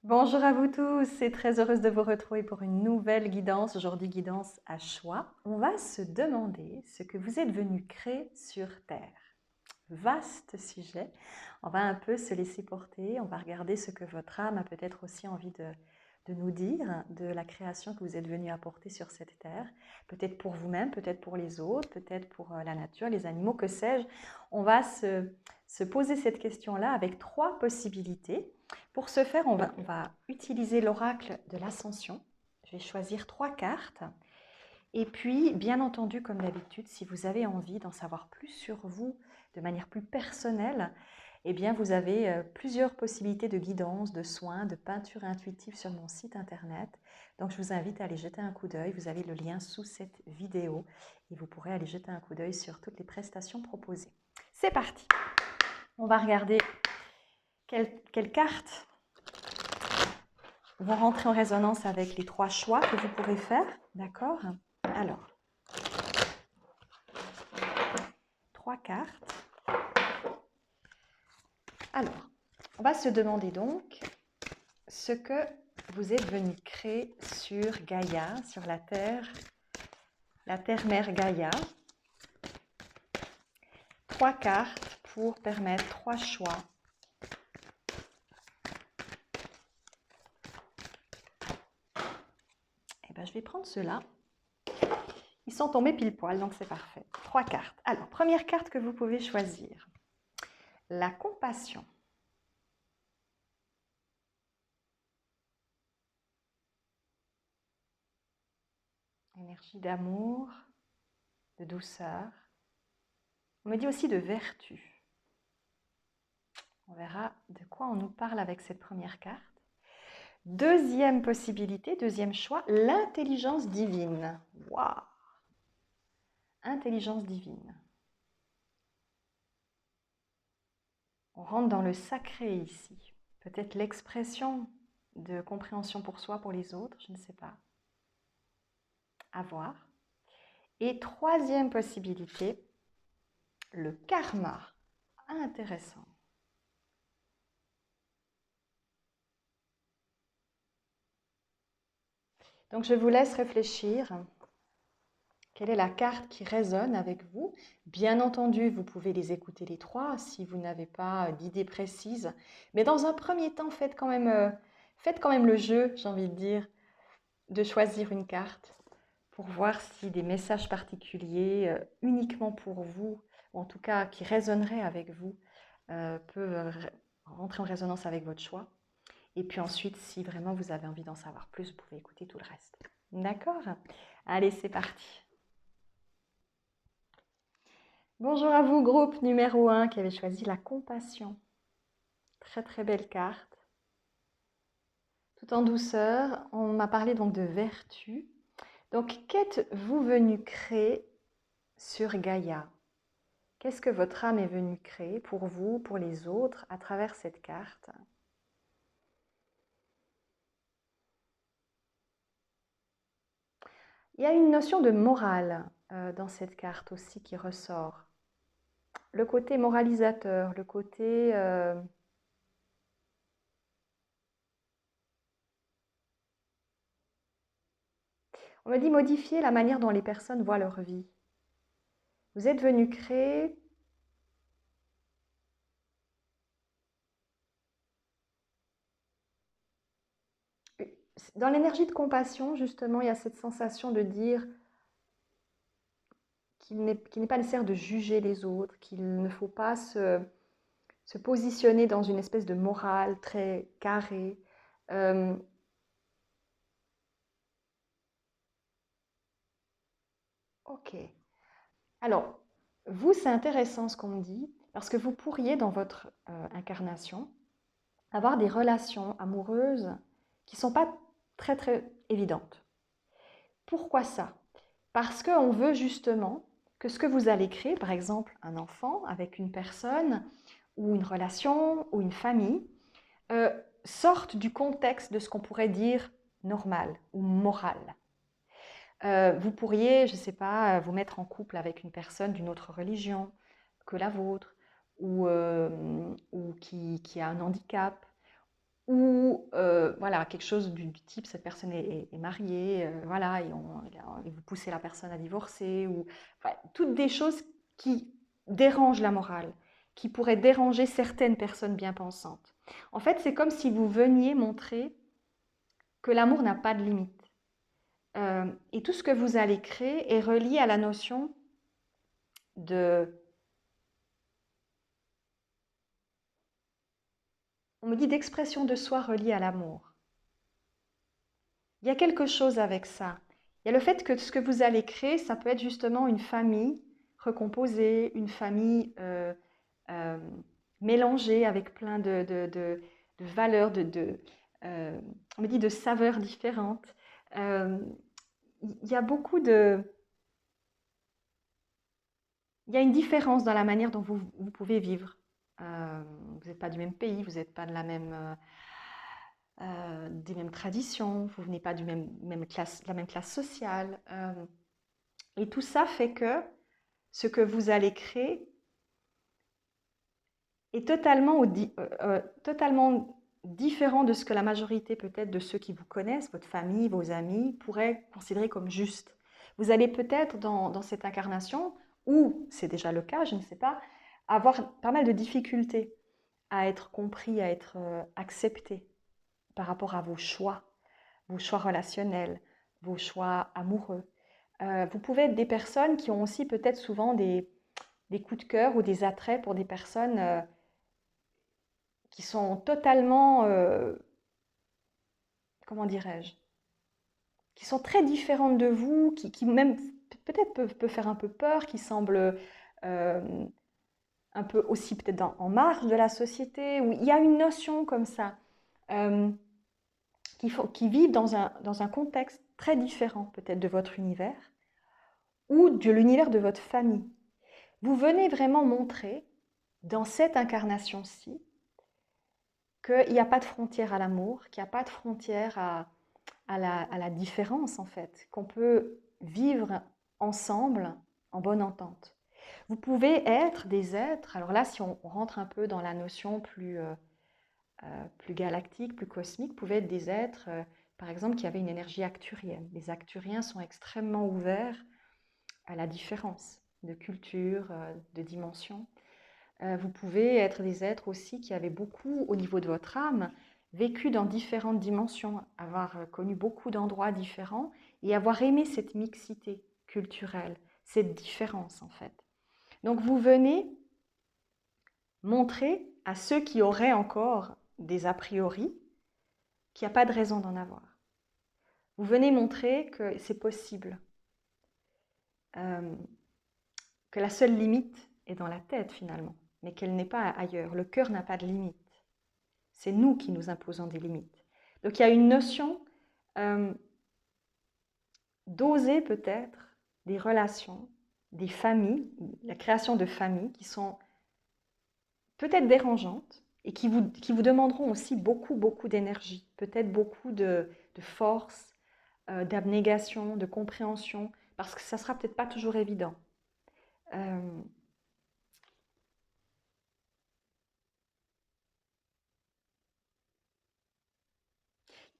Bonjour à vous tous, c'est très heureuse de vous retrouver pour une nouvelle guidance. Aujourd'hui, guidance à choix. On va se demander ce que vous êtes venu créer sur Terre. Vaste sujet. On va un peu se laisser porter. On va regarder ce que votre âme a peut-être aussi envie de nous dire, de la création que vous êtes venu apporter sur cette Terre. Peut-être pour vous-même, peut-être pour les autres, peut-être pour la nature, les animaux, que sais-je. On va se poser cette question-là avec trois possibilités. Pour ce faire, on va utiliser l'oracle de l'ascension. Je vais choisir trois cartes. Et puis, bien entendu, comme d'habitude, si vous avez envie d'en savoir plus sur vous de manière plus personnelle, eh bien, vous avez plusieurs possibilités de guidance, de soins, de peinture intuitive sur mon site internet. Donc, je vous invite à aller jeter un coup d'œil. Vous avez le lien sous cette vidéo et vous pourrez aller jeter un coup d'œil sur toutes les prestations proposées. C'est parti. On va regarder quelles cartes vont rentrer en résonance avec les trois choix que vous pourrez faire. D'accord? Alors, trois cartes. Alors, on va se demander donc ce que vous êtes venu créer sur Gaïa, sur la terre-mère Gaïa. Trois cartes pour permettre trois choix. Eh bien, je vais prendre ceux-là. Ils sont tombés pile poil, donc c'est parfait. Trois cartes. Alors, première carte que vous pouvez choisir. La compassion. Énergie d'amour, de douceur. On me dit aussi de vertu. On verra de quoi on nous parle avec cette première carte. Deuxième possibilité, deuxième choix, l'intelligence divine. Waouh! Intelligence divine. On rentre dans le sacré ici. Peut-être l'expression de compréhension pour soi, pour les autres, je ne sais pas. À voir. Et troisième possibilité, le karma. Intéressant. Donc je vous laisse réfléchir. Quelle est la carte qui résonne avec vous? Bien entendu, vous pouvez les écouter les trois si vous n'avez pas d'idée précise. Mais dans un premier temps, faites quand même le jeu, j'ai envie de dire, de choisir une carte pour voir si des messages particuliers, uniquement pour vous, ou en tout cas qui résonneraient avec vous, peuvent rentrer en résonance avec votre choix. Et puis ensuite, si vraiment vous avez envie d'en savoir plus, vous pouvez écouter tout le reste. D'accord? Allez, c'est parti. Bonjour à vous, groupe numéro 1 qui avait choisi la compassion. Très très belle carte. Tout en douceur, on m'a parlé donc de vertu. Donc, qu'êtes-vous venu créer sur Gaïa? Qu'est-ce que votre âme est venue créer pour vous, pour les autres, à travers cette carte? Il y a une notion de morale dans cette carte aussi qui ressort. Le côté moralisateur, le côté on me dit modifier la manière dont les personnes voient leur vie. Vous êtes venu créer dans l'énergie de compassion, justement, il y a cette sensation de dire qu'il n'est pas nécessaire de juger les autres, qu'il ne faut pas se positionner dans une espèce de morale très carrée. Euh, ok. Alors, vous, c'est intéressant ce qu'on me dit, parce que vous pourriez, dans votre incarnation, avoir des relations amoureuses qui ne sont pas très, très évidentes. Pourquoi ça? Parce qu'on veut justement que ce que vous allez créer, par exemple un enfant avec une personne, ou une relation, ou une famille, sorte du contexte de ce qu'on pourrait dire normal ou moral. Vous pourriez, je ne sais pas, vous mettre en couple avec une personne d'une autre religion que la vôtre, ou qui a un handicap, ou voilà, quelque chose du type, cette personne est mariée, voilà, et vous poussez la personne à divorcer, ou enfin, toutes des choses qui dérangent la morale, qui pourraient déranger certaines personnes bien pensantes. En fait, c'est comme si vous veniez montrer que l'amour n'a pas de limite. Et tout ce que vous allez créer est relié à la notion de... On me dit d'expression de soi reliée à l'amour. Il y a quelque chose avec ça. Il y a le fait que ce que vous allez créer, ça peut être justement une famille recomposée, une famille euh, mélangée avec plein de valeurs, on me dit de saveurs différentes. Euh, il y a beaucoup de... Il y a une différence dans la manière dont vous pouvez vivre. Vous n'êtes pas du même pays, vous n'êtes pas de la même, des mêmes traditions, vous venez pas de la même classe sociale. Et tout ça fait que ce que vous allez créer est totalement différent de ce que la majorité peut-être de ceux qui vous connaissent, votre famille, vos amis, pourraient considérer comme juste. Vous allez peut-être dans cette incarnation, ou c'est déjà le cas, je ne sais pas, avoir pas mal de difficultés à être compris, à être accepté par rapport à vos choix relationnels, vos choix amoureux. Vous pouvez être des personnes qui ont aussi peut-être souvent des coups de cœur ou des attraits pour des personnes qui sont totalement, comment dirais-je, qui sont très différentes de vous, qui même peut-être peuvent faire un peu peur, qui semblent un peu aussi peut-être en marge de la société, où il y a une notion comme ça, euh, qui vivent dans un contexte très différent peut-être de votre univers ou de l'univers de votre famille. Vous venez vraiment montrer dans cette incarnation-ci qu'il n'y a pas de frontière à l'amour, qu'il n'y a pas de frontière à la différence en fait, qu'on peut vivre ensemble en bonne entente. Vous pouvez être des êtres, alors là si on rentre un peu dans la notion plus galactique, plus cosmique, vous pouvez être des êtres par exemple qui avaient une énergie acturienne. Les acturiens sont extrêmement ouverts à la différence de culture, de dimension. Vous pouvez être des êtres aussi qui avaient beaucoup, au niveau de votre âme, vécu dans différentes dimensions, avoir connu beaucoup d'endroits différents et avoir aimé cette mixité culturelle, cette différence en fait. Donc vous venez montrer à ceux qui auraient encore des a priori qu'il n'y a pas de raison d'en avoir. Vous venez montrer que c'est possible, euh, que la seule limite est dans la tête finalement, mais qu'elle n'est pas ailleurs. Le cœur n'a pas de limite. C'est nous qui nous imposons des limites. Donc il y a une notion d'oser peut-être des relations, des familles, la création de familles qui sont peut-être dérangeantes et qui vous demanderont aussi beaucoup d'énergie, peut-être beaucoup de force, d'abnégation, de compréhension, parce que ça ne sera peut-être pas toujours évident. Euh,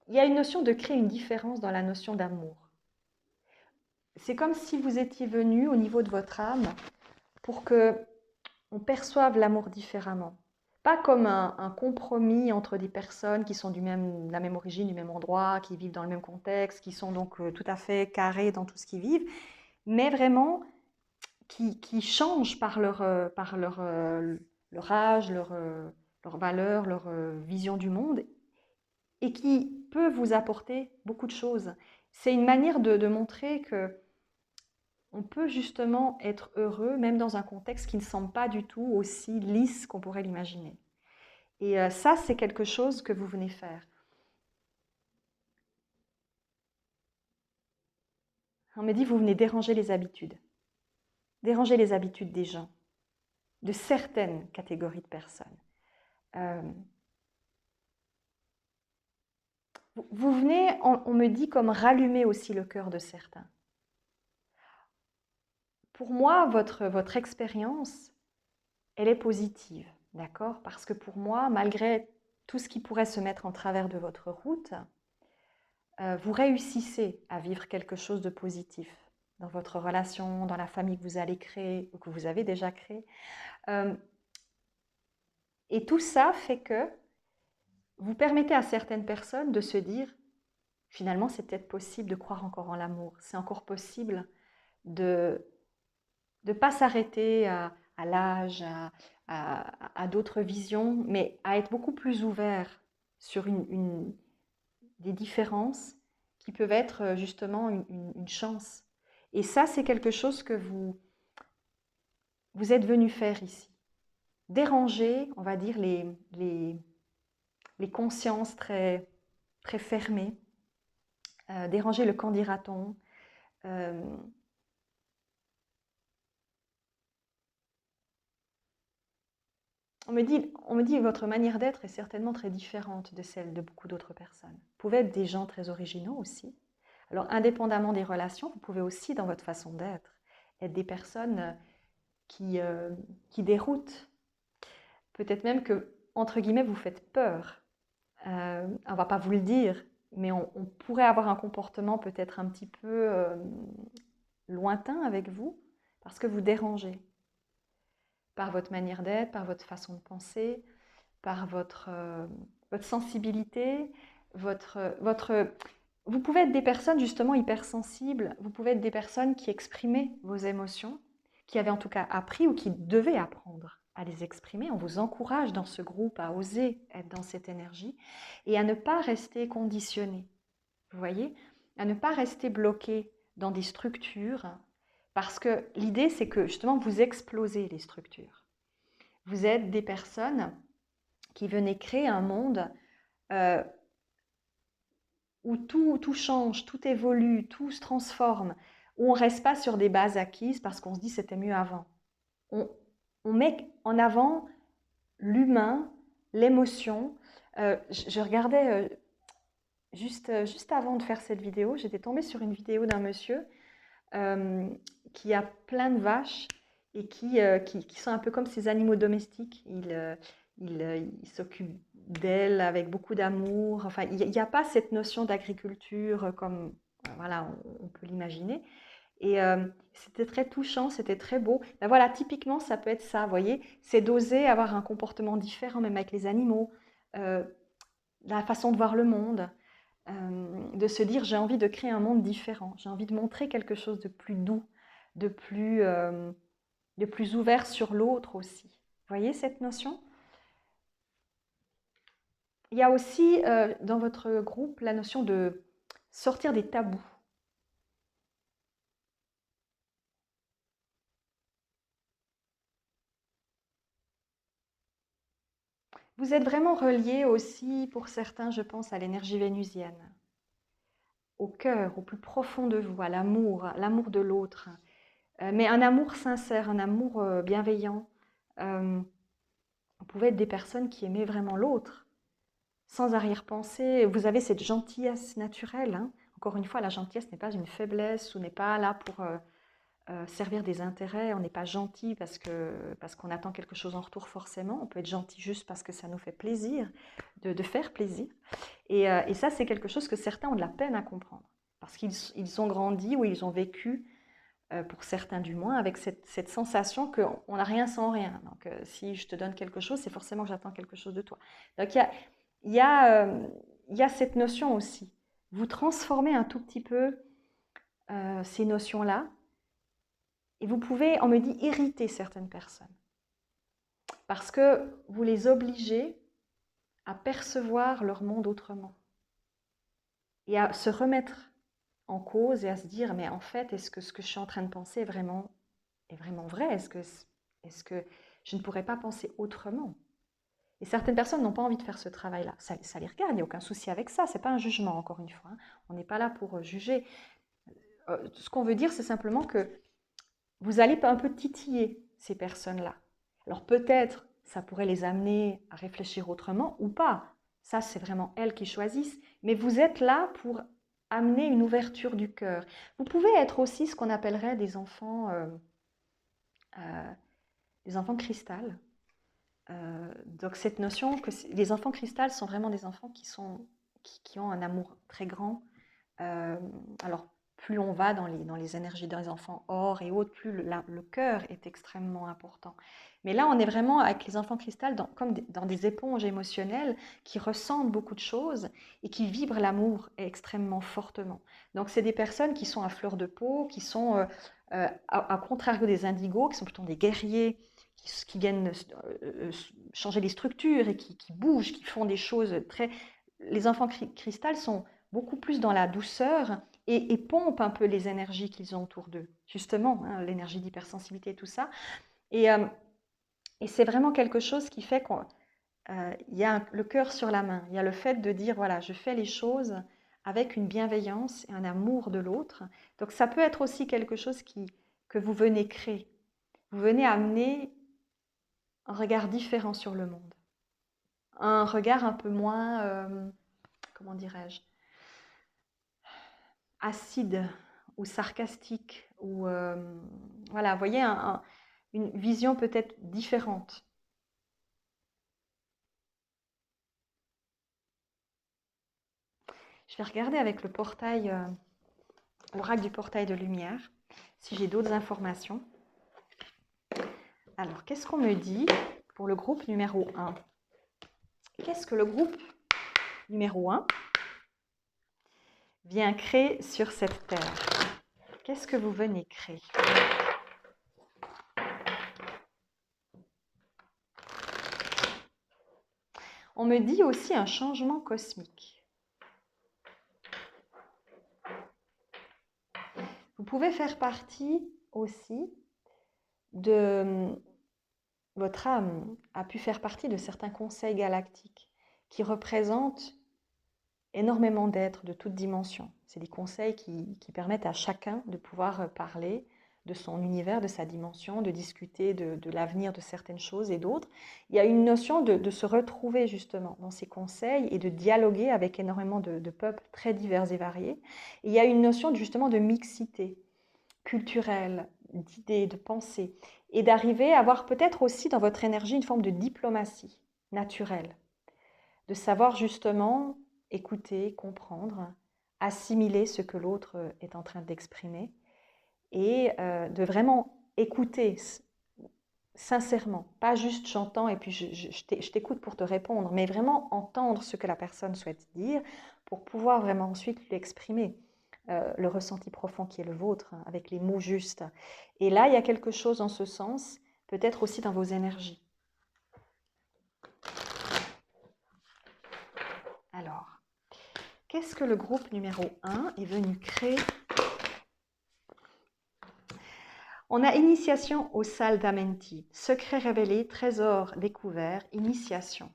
il y a une notion de créer une différence dans la notion d'amour. C'est comme si vous étiez venu au niveau de votre âme pour que on perçoive l'amour différemment. Pas comme un compromis entre des personnes qui sont de la même origine, du même endroit, qui vivent dans le même contexte, qui sont donc tout à fait carrés dans tout ce qu'ils vivent, mais vraiment qui changent leur âge, leur valeur, leur vision du monde, et qui peuvent vous apporter beaucoup de choses. C'est une manière de montrer que on peut justement être heureux même dans un contexte qui ne semble pas du tout aussi lisse qu'on pourrait l'imaginer. Et ça, c'est quelque chose que vous venez faire. On me dit, vous venez déranger les habitudes des gens, de certaines catégories de personnes. Euh, vous venez, on me dit, comme rallumer aussi le cœur de certains. Pour moi, votre expérience, elle est positive, d'accord? Parce que pour moi, malgré tout ce qui pourrait se mettre en travers de votre route, vous réussissez à vivre quelque chose de positif dans votre relation, dans la famille que vous allez créer ou que vous avez déjà créée. Et tout ça fait que vous permettez à certaines personnes de se dire, finalement, c'est peut-être possible de croire encore en l'amour. C'est encore possible de ne pas s'arrêter à l'âge, à d'autres visions, mais à être beaucoup plus ouvert sur des différences qui peuvent être justement une chance. Et ça, c'est quelque chose que vous êtes venu faire ici. Déranger, on va dire, les consciences très, très fermées, déranger le qu'en dira-t-on. On me dit votre manière d'être est certainement très différente de celle de beaucoup d'autres personnes. Vous pouvez être des gens très originaux aussi. Alors, indépendamment des relations, vous pouvez aussi, dans votre façon d'être, être des personnes qui déroutent. Peut-être même que, entre guillemets, vous faites peur. On ne va pas vous le dire, mais on pourrait avoir un comportement peut-être un petit peu lointain avec vous, parce que vous dérangez. Par votre manière d'être, par votre façon de penser, par votre sensibilité, vous pouvez être des personnes justement hypersensibles, vous pouvez être des personnes qui exprimaient vos émotions, qui avaient en tout cas appris ou qui devaient apprendre à les exprimer. On vous encourage dans ce groupe à oser être dans cette énergie et à ne pas rester conditionné. Vous voyez, à ne pas rester bloqué dans des structures, parce que l'idée c'est que justement vous explosez les structures. Vous êtes des personnes qui venaient créer un monde où tout change, tout évolue, tout se transforme, où on ne reste pas sur des bases acquises parce qu'on se dit c'était mieux avant. On met en avant l'humain, l'émotion. Je regardais juste avant de faire cette vidéo, j'étais tombée sur une vidéo d'un monsieur qui a plein de vaches et qui sont un peu comme ses animaux domestiques. Il s'occupe d'elles avec beaucoup d'amour. Enfin, il n'y a pas cette notion d'agriculture comme voilà, on peut l'imaginer. Et c'était très touchant, c'était très beau. Ben voilà, typiquement, ça peut être ça, vous voyez. C'est d'oser avoir un comportement différent, même avec les animaux, la façon de voir le monde, de se dire j'ai envie de créer un monde différent, j'ai envie de montrer quelque chose de plus doux, de plus ouvert sur l'autre aussi. Vous voyez cette notion? Il y a aussi dans votre groupe la notion de sortir des tabous. Vous êtes vraiment relié aussi, pour certains, je pense, à l'énergie vénusienne, au cœur, au plus profond de vous, à l'amour de l'autre, mais un amour sincère, un amour bienveillant. Vous pouvez être des personnes qui aimaient vraiment l'autre, sans arrière-pensée. Vous avez cette gentillesse naturelle. Hein. Encore une fois, la gentillesse n'est pas une faiblesse ou n'est pas là pour servir des intérêts. On n'est pas gentil parce qu'on attend quelque chose en retour forcément. On peut être gentil juste parce que ça nous fait plaisir de faire plaisir. Et ça, c'est quelque chose que certains ont de la peine à comprendre parce qu'ils ont grandi ou ils ont vécu, pour certains du moins, avec cette sensation qu'on n'a rien sans rien. Donc, si je te donne quelque chose, c'est forcément que j'attends quelque chose de toi. Donc, il y a cette notion aussi. Vous transformez un tout petit peu ces notions-là et vous pouvez, on me dit, irriter certaines personnes parce que vous les obligez à percevoir leur monde autrement et à se remettre en cause et à se dire mais en fait, est-ce que ce que je suis en train de penser est vraiment vrai? Est-ce que je ne pourrais pas penser autrement? Et certaines personnes n'ont pas envie de faire ce travail-là. Ça les regarde, il n'y a aucun souci avec ça. Ce n'est pas un jugement, encore une fois. Hein. On n'est pas là pour juger. Ce qu'on veut dire, c'est simplement que vous allez un peu titiller ces personnes-là. Alors peut-être, ça pourrait les amener à réfléchir autrement ou pas. Ça, c'est vraiment elles qui choisissent. Mais vous êtes là pour amener une ouverture du cœur. Vous pouvez être aussi ce qu'on appellerait des enfants cristal. Donc cette notion que les enfants cristal sont vraiment des enfants qui ont un amour très grand. Alors plus on va dans les énergies des enfants or et autres, plus le cœur est extrêmement important. Mais là, on est vraiment avec les enfants cristal comme dans des éponges émotionnelles qui ressentent beaucoup de choses et qui vibrent l'amour extrêmement fortement. Donc c'est des personnes qui sont à fleur de peau, qui sont à contrario des indigos, qui sont plutôt des guerriers, qui viennent changer les structures et qui bougent, qui font des choses très... Les enfants cristal sont beaucoup plus dans la douceur et pompent un peu les énergies qu'ils ont autour d'eux, justement, hein, l'énergie d'hypersensibilité et tout ça. Et c'est vraiment quelque chose qui fait qu'il y a le cœur sur la main. Il y a le fait de dire, voilà, je fais les choses avec une bienveillance et un amour de l'autre. Donc ça peut être aussi quelque chose que vous venez créer. Vous venez amener un regard différent sur le monde. Un regard un peu moins, comment dirais-je, acide ou sarcastique. Ou, voilà, vous voyez, une vision peut-être différente. Je vais regarder avec le portail, l'oracle du portail de lumière, si j'ai d'autres informations. Alors, qu'est-ce qu'on me dit pour le groupe numéro 1? Qu'est-ce que le groupe numéro 1 vient créer sur cette terre? Qu'est-ce que vous venez créer? On me dit aussi un changement cosmique. Vous pouvez faire partie aussi de... Votre âme a pu faire partie de certains conseils galactiques qui représentent énormément d'êtres de toutes dimensions. C'est des conseils qui permettent à chacun de pouvoir parler de son univers, de sa dimension, de discuter de l'avenir de certaines choses et d'autres. Il y a une notion de se retrouver justement dans ces conseils et de dialoguer avec énormément de peuples très divers et variés. Et il y a une notion justement de mixité culturelle, d'idées, de pensées, et d'arriver à avoir peut-être aussi dans votre énergie une forme de diplomatie naturelle, de savoir justement écouter, comprendre, assimiler ce que l'autre est en train d'exprimer et de vraiment écouter sincèrement, pas juste j'entends et puis je t'écoute pour te répondre, mais vraiment entendre ce que la personne souhaite dire pour pouvoir vraiment ensuite lui exprimer le ressenti profond qui est le vôtre, hein, avec les mots justes. Et là, il y a quelque chose en ce sens, peut-être aussi dans vos énergies. Alors, qu'est-ce que le groupe numéro 1 est venu créer? On a initiation aux salles d'Amenti, secret révélé, trésor découvert, initiation.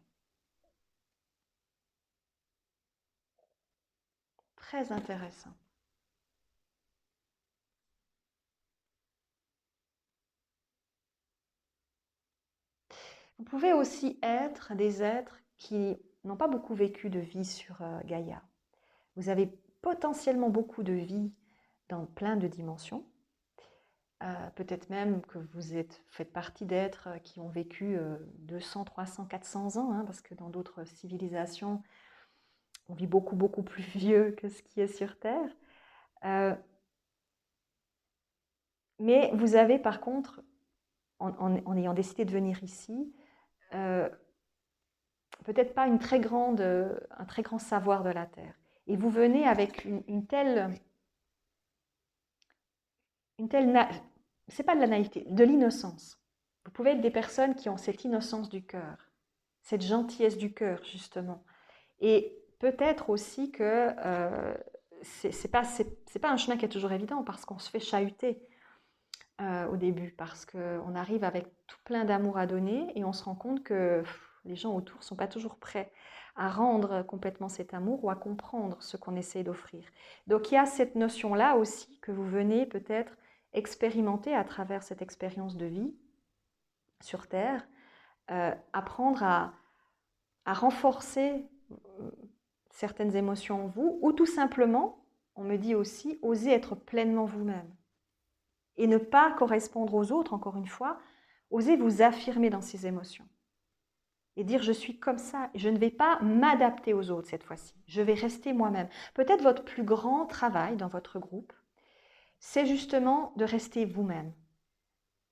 Très intéressant. Vous pouvez aussi être des êtres qui n'ont pas beaucoup vécu de vie sur Gaïa. Vous avez potentiellement beaucoup de vie dans plein de dimensions. Peut-être même que faites partie d'êtres qui ont vécu 200, 300, 400 ans, hein, parce que dans d'autres civilisations, on vit beaucoup, beaucoup plus vieux que ce qui est sur Terre. Mais vous avez par contre, en ayant décidé de venir ici, peut-être pas un très grand savoir de la Terre. Et vous venez avec une telle c'est pas de la naïveté, de l'innocence. Vous pouvez être des personnes qui ont cette innocence du cœur, cette gentillesse du cœur, justement. Et peut-être aussi que c'est pas un chemin qui est toujours évident parce qu'on se fait chahuter au début, parce qu'on arrive avec tout plein d'amour à donner et on se rend compte que les gens autour ne sont pas toujours prêts à rendre complètement cet amour ou à comprendre ce qu'on essaie d'offrir. Donc il y a cette notion-là aussi que vous venez peut-être expérimenter à travers cette expérience de vie sur Terre, apprendre à renforcer certaines émotions en vous, ou tout simplement, on me dit aussi, oser être pleinement vous-même. Et ne pas correspondre aux autres, encore une fois, oser vous affirmer dans ces émotions. et dire je suis comme ça, je ne vais pas m'adapter aux autres cette fois-ci, je vais rester moi-même. Peut-être votre plus grand travail dans votre groupe, c'est justement de rester vous-même,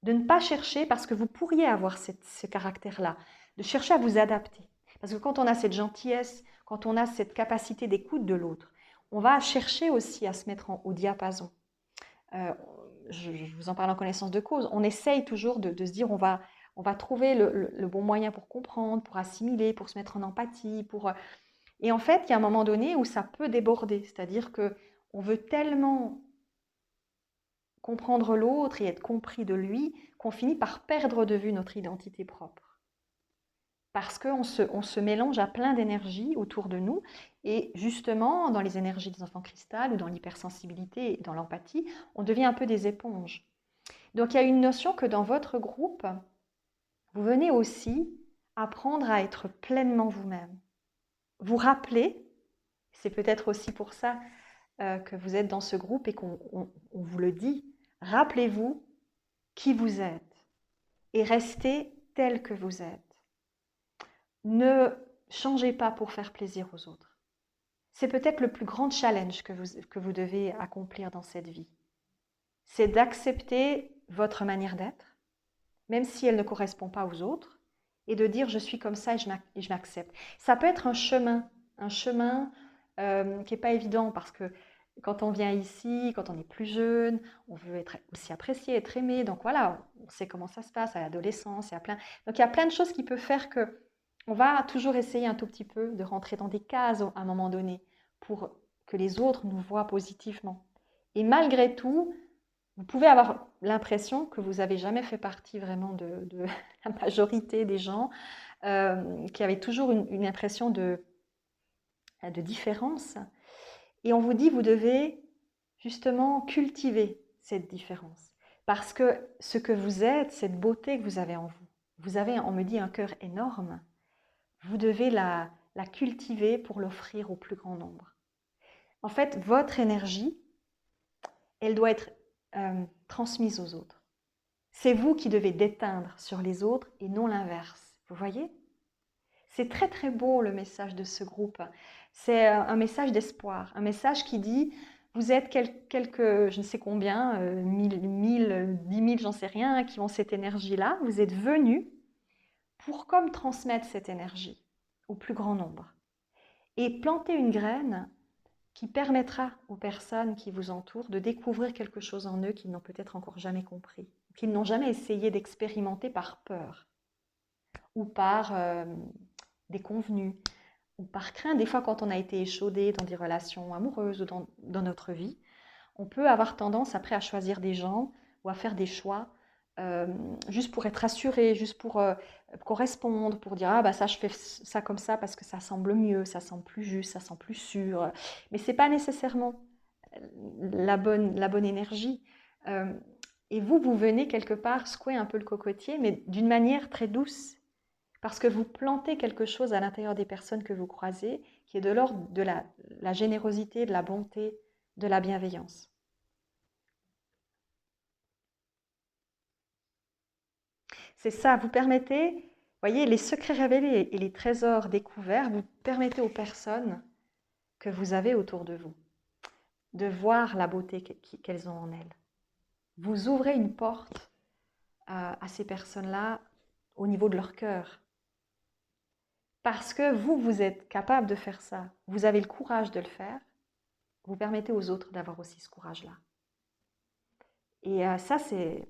de ne pas chercher, parce que vous pourriez avoir ce caractère-là, de chercher à vous adapter. Parce que quand on a cette gentillesse, quand on a cette capacité d'écoute de l'autre, on va chercher aussi à se mettre au diapason. Euh, je vous en parle en connaissance de cause. On essaye toujours de se dire on va trouver le bon moyen pour comprendre, pour assimiler, pour se mettre en empathie. Et en fait, il y a un moment donné où ça peut déborder. C'est-à-dire qu'on veut tellement comprendre l'autre et être compris de lui qu'on finit par perdre de vue notre identité propre. Parce qu'on se mélange à plein d'énergies autour de nous. Et justement, dans les énergies des enfants cristal ou dans l'hypersensibilité et dans l'empathie, on devient un peu des éponges. Donc il y a une notion que dans votre groupe, vous venez aussi apprendre à être pleinement vous-même. Vous rappelez, c'est peut-être aussi pour ça que vous êtes dans ce groupe et qu'on vous le dit, rappelez-vous qui vous êtes et restez tel que vous êtes. Ne changez pas pour faire plaisir aux autres. C'est peut-être le plus grand challenge que vous devez accomplir dans cette vie. C'est d'accepter votre manière d'être, même si elle ne correspond pas aux autres, et de dire je suis comme ça et je m'accepte. Ça peut être un chemin qui n'est pas évident parce que quand on vient ici, quand on est plus jeune, on veut être aussi apprécié, être aimé. Donc voilà, on sait comment ça se passe à l'adolescence. Donc il y a plein de choses qui peuvent faire que on va toujours essayer un tout petit peu de rentrer dans des cases à un moment donné pour que les autres nous voient positivement. Et malgré tout, vous pouvez avoir l'impression que vous n'avez jamais fait partie vraiment de la majorité des gens, qui avaient toujours une impression de différence. Et on vous dit, vous devez justement cultiver cette différence. Parce que ce que vous êtes, cette beauté que vous avez en vous avez, on me dit, un cœur énorme, vous devez la cultiver pour l'offrir au plus grand nombre. En fait, votre énergie, elle doit être transmise aux autres. C'est vous qui devez déteindre sur les autres et non l'inverse. Vous voyez? C'est très très beau le message de ce groupe. C'est un message d'espoir, un message qui dit vous êtes quelques, je ne sais combien, 1000, 10 000, j'en sais rien, qui ont cette énergie-là. Vous êtes venus pour comme transmettre cette énergie au plus grand nombre et planter une graine qui permettra aux personnes qui vous entourent de découvrir quelque chose en eux qu'ils n'ont peut-être encore jamais compris, qu'ils n'ont jamais essayé d'expérimenter par peur ou par des convenus ou par crainte. Des fois, quand on a été échaudé dans des relations amoureuses ou dans notre vie, on peut avoir tendance après à choisir des gens ou à faire des choix juste pour être assuré, juste pour correspondre, pour dire ah bah ça je fais ça comme ça parce que ça semble mieux, ça semble plus juste, ça semble plus sûr. Mais c'est pas nécessairement la bonne énergie. Et vous venez quelque part secouer un peu le cocotier, mais d'une manière très douce, parce que vous plantez quelque chose à l'intérieur des personnes que vous croisez, qui est de l'ordre de la générosité, de la bonté, de la bienveillance. C'est ça, vous permettez, voyez, les secrets révélés et les trésors découverts, vous permettez aux personnes que vous avez autour de vous de voir la beauté qu'elles ont en elles. Vous ouvrez une porte à ces personnes-là au niveau de leur cœur. Parce que vous êtes capable de faire ça, vous avez le courage de le faire, vous permettez aux autres d'avoir aussi ce courage-là. Et ça, c'est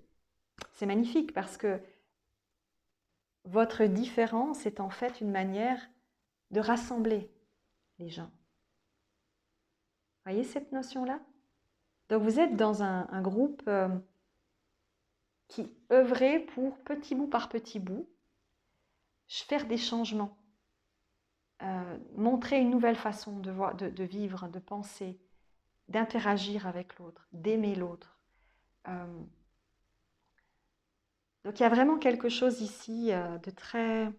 magnifique parce que votre différence est en fait une manière de rassembler les gens. Voyez cette notion-là? Donc vous êtes dans un groupe qui œuvrait pour petit bout par petit bout, faire des changements, montrer une nouvelle façon de vivre, de penser, d'interagir avec l'autre, d'aimer l'autre. Donc il y a vraiment quelque chose ici de très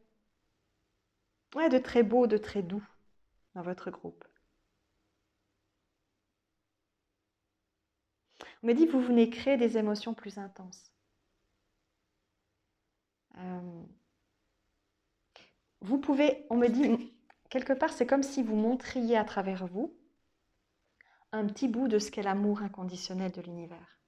beau, de très doux dans votre groupe. On me dit que vous venez créer des émotions plus intenses. vous pouvez, on me dit, quelque part, c'est comme si vous montriez à travers vous un petit bout de ce qu'est l'amour inconditionnel de l'univers.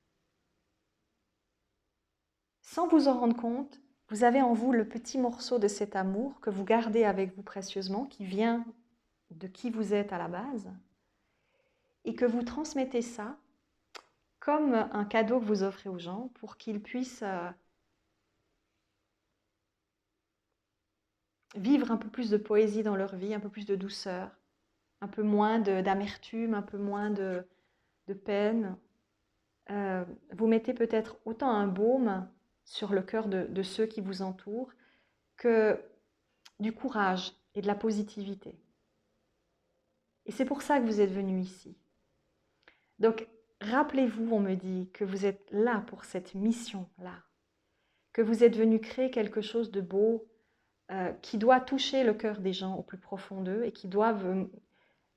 Sans vous en rendre compte, vous avez en vous le petit morceau de cet amour que vous gardez avec vous précieusement, qui vient de qui vous êtes à la base, et que vous transmettez ça comme un cadeau que vous offrez aux gens pour qu'ils puissent vivre un peu plus de poésie dans leur vie, un peu plus de douceur, un peu moins d'amertume, un peu moins de peine. Vous mettez peut-être autant un baume sur le cœur de ceux qui vous entourent que du courage et de la positivité. Et c'est pour ça que vous êtes venu ici. Donc, rappelez-vous, on me dit, que vous êtes là pour cette mission-là, que vous êtes venu créer quelque chose de beau qui doit toucher le cœur des gens au plus profond d'eux et qui doivent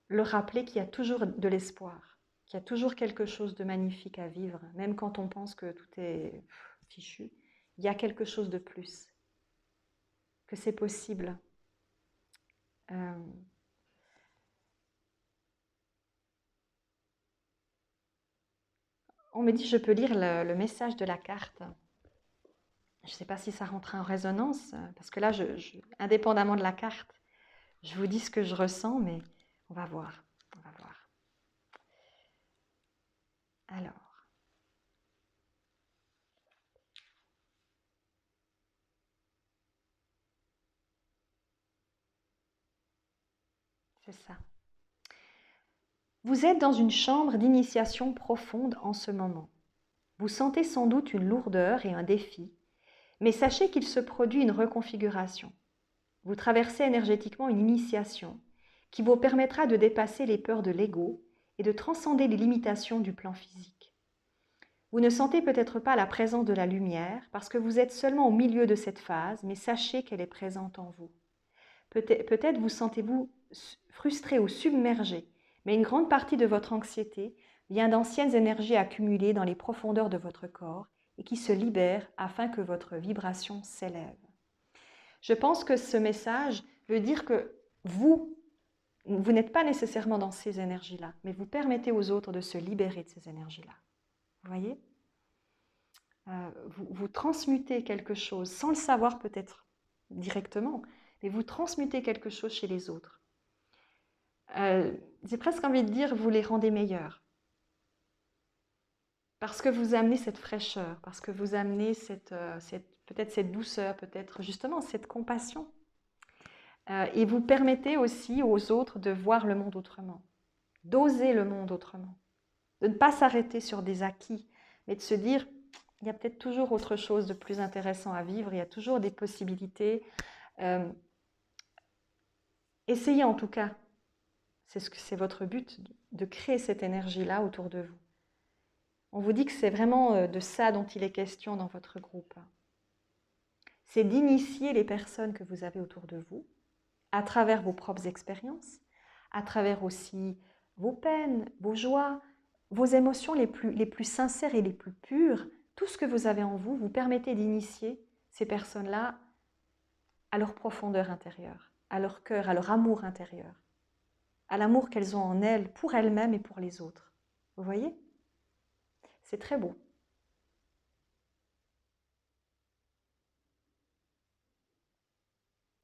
leur rappeler qu'il y a toujours de l'espoir, qu'il y a toujours quelque chose de magnifique à vivre, même quand on pense que tout est fichu, il y a quelque chose de plus, que c'est possible. On me dit, je peux lire le message de la carte. Je ne sais pas si ça rentre en résonance, parce que là, indépendamment de la carte, je vous dis ce que je ressens, mais on va voir. On va voir. Alors, c'est ça. Vous êtes dans une chambre d'initiation profonde en ce moment. Vous sentez sans doute une lourdeur et un défi, mais sachez qu'il se produit une reconfiguration. Vous traversez énergétiquement une initiation qui vous permettra de dépasser les peurs de l'ego et de transcender les limitations du plan physique. Vous ne sentez peut-être pas la présence de la lumière parce que vous êtes seulement au milieu de cette phase, mais sachez qu'elle est présente en vous. Peut-être vous sentez-vous frustré ou submergé, mais une grande partie de votre anxiété vient d'anciennes énergies accumulées dans les profondeurs de votre corps et qui se libèrent afin que votre vibration s'élève. Je pense que ce message veut dire que vous n'êtes pas nécessairement dans ces énergies-là, mais vous permettez aux autres de se libérer de ces énergies-là. Vous voyez ? Vous transmutez quelque chose, sans le savoir peut-être directement, mais vous transmutez quelque chose chez les autres. J'ai presque envie de dire, vous les rendez meilleurs. Parce que vous amenez cette fraîcheur, parce que vous amenez peut-être cette douceur, peut-être justement cette compassion. Et vous permettez aussi aux autres de voir le monde autrement, d'oser le monde autrement, de ne pas s'arrêter sur des acquis, mais de se dire, il y a peut-être toujours autre chose de plus intéressant à vivre, il y a toujours des possibilités. Essayez en tout cas, c'est votre but, de créer cette énergie-là autour de vous. On vous dit que c'est vraiment de ça dont il est question dans votre groupe. C'est d'initier les personnes que vous avez autour de vous, à travers vos propres expériences, à travers aussi vos peines, vos joies, vos émotions les plus sincères et les plus pures. Tout ce que vous avez en vous, vous permettez d'initier ces personnes-là à leur profondeur intérieure, à leur cœur, à leur amour intérieur, à l'amour qu'elles ont en elles, pour elles-mêmes et pour les autres. Vous voyez ? C'est très beau.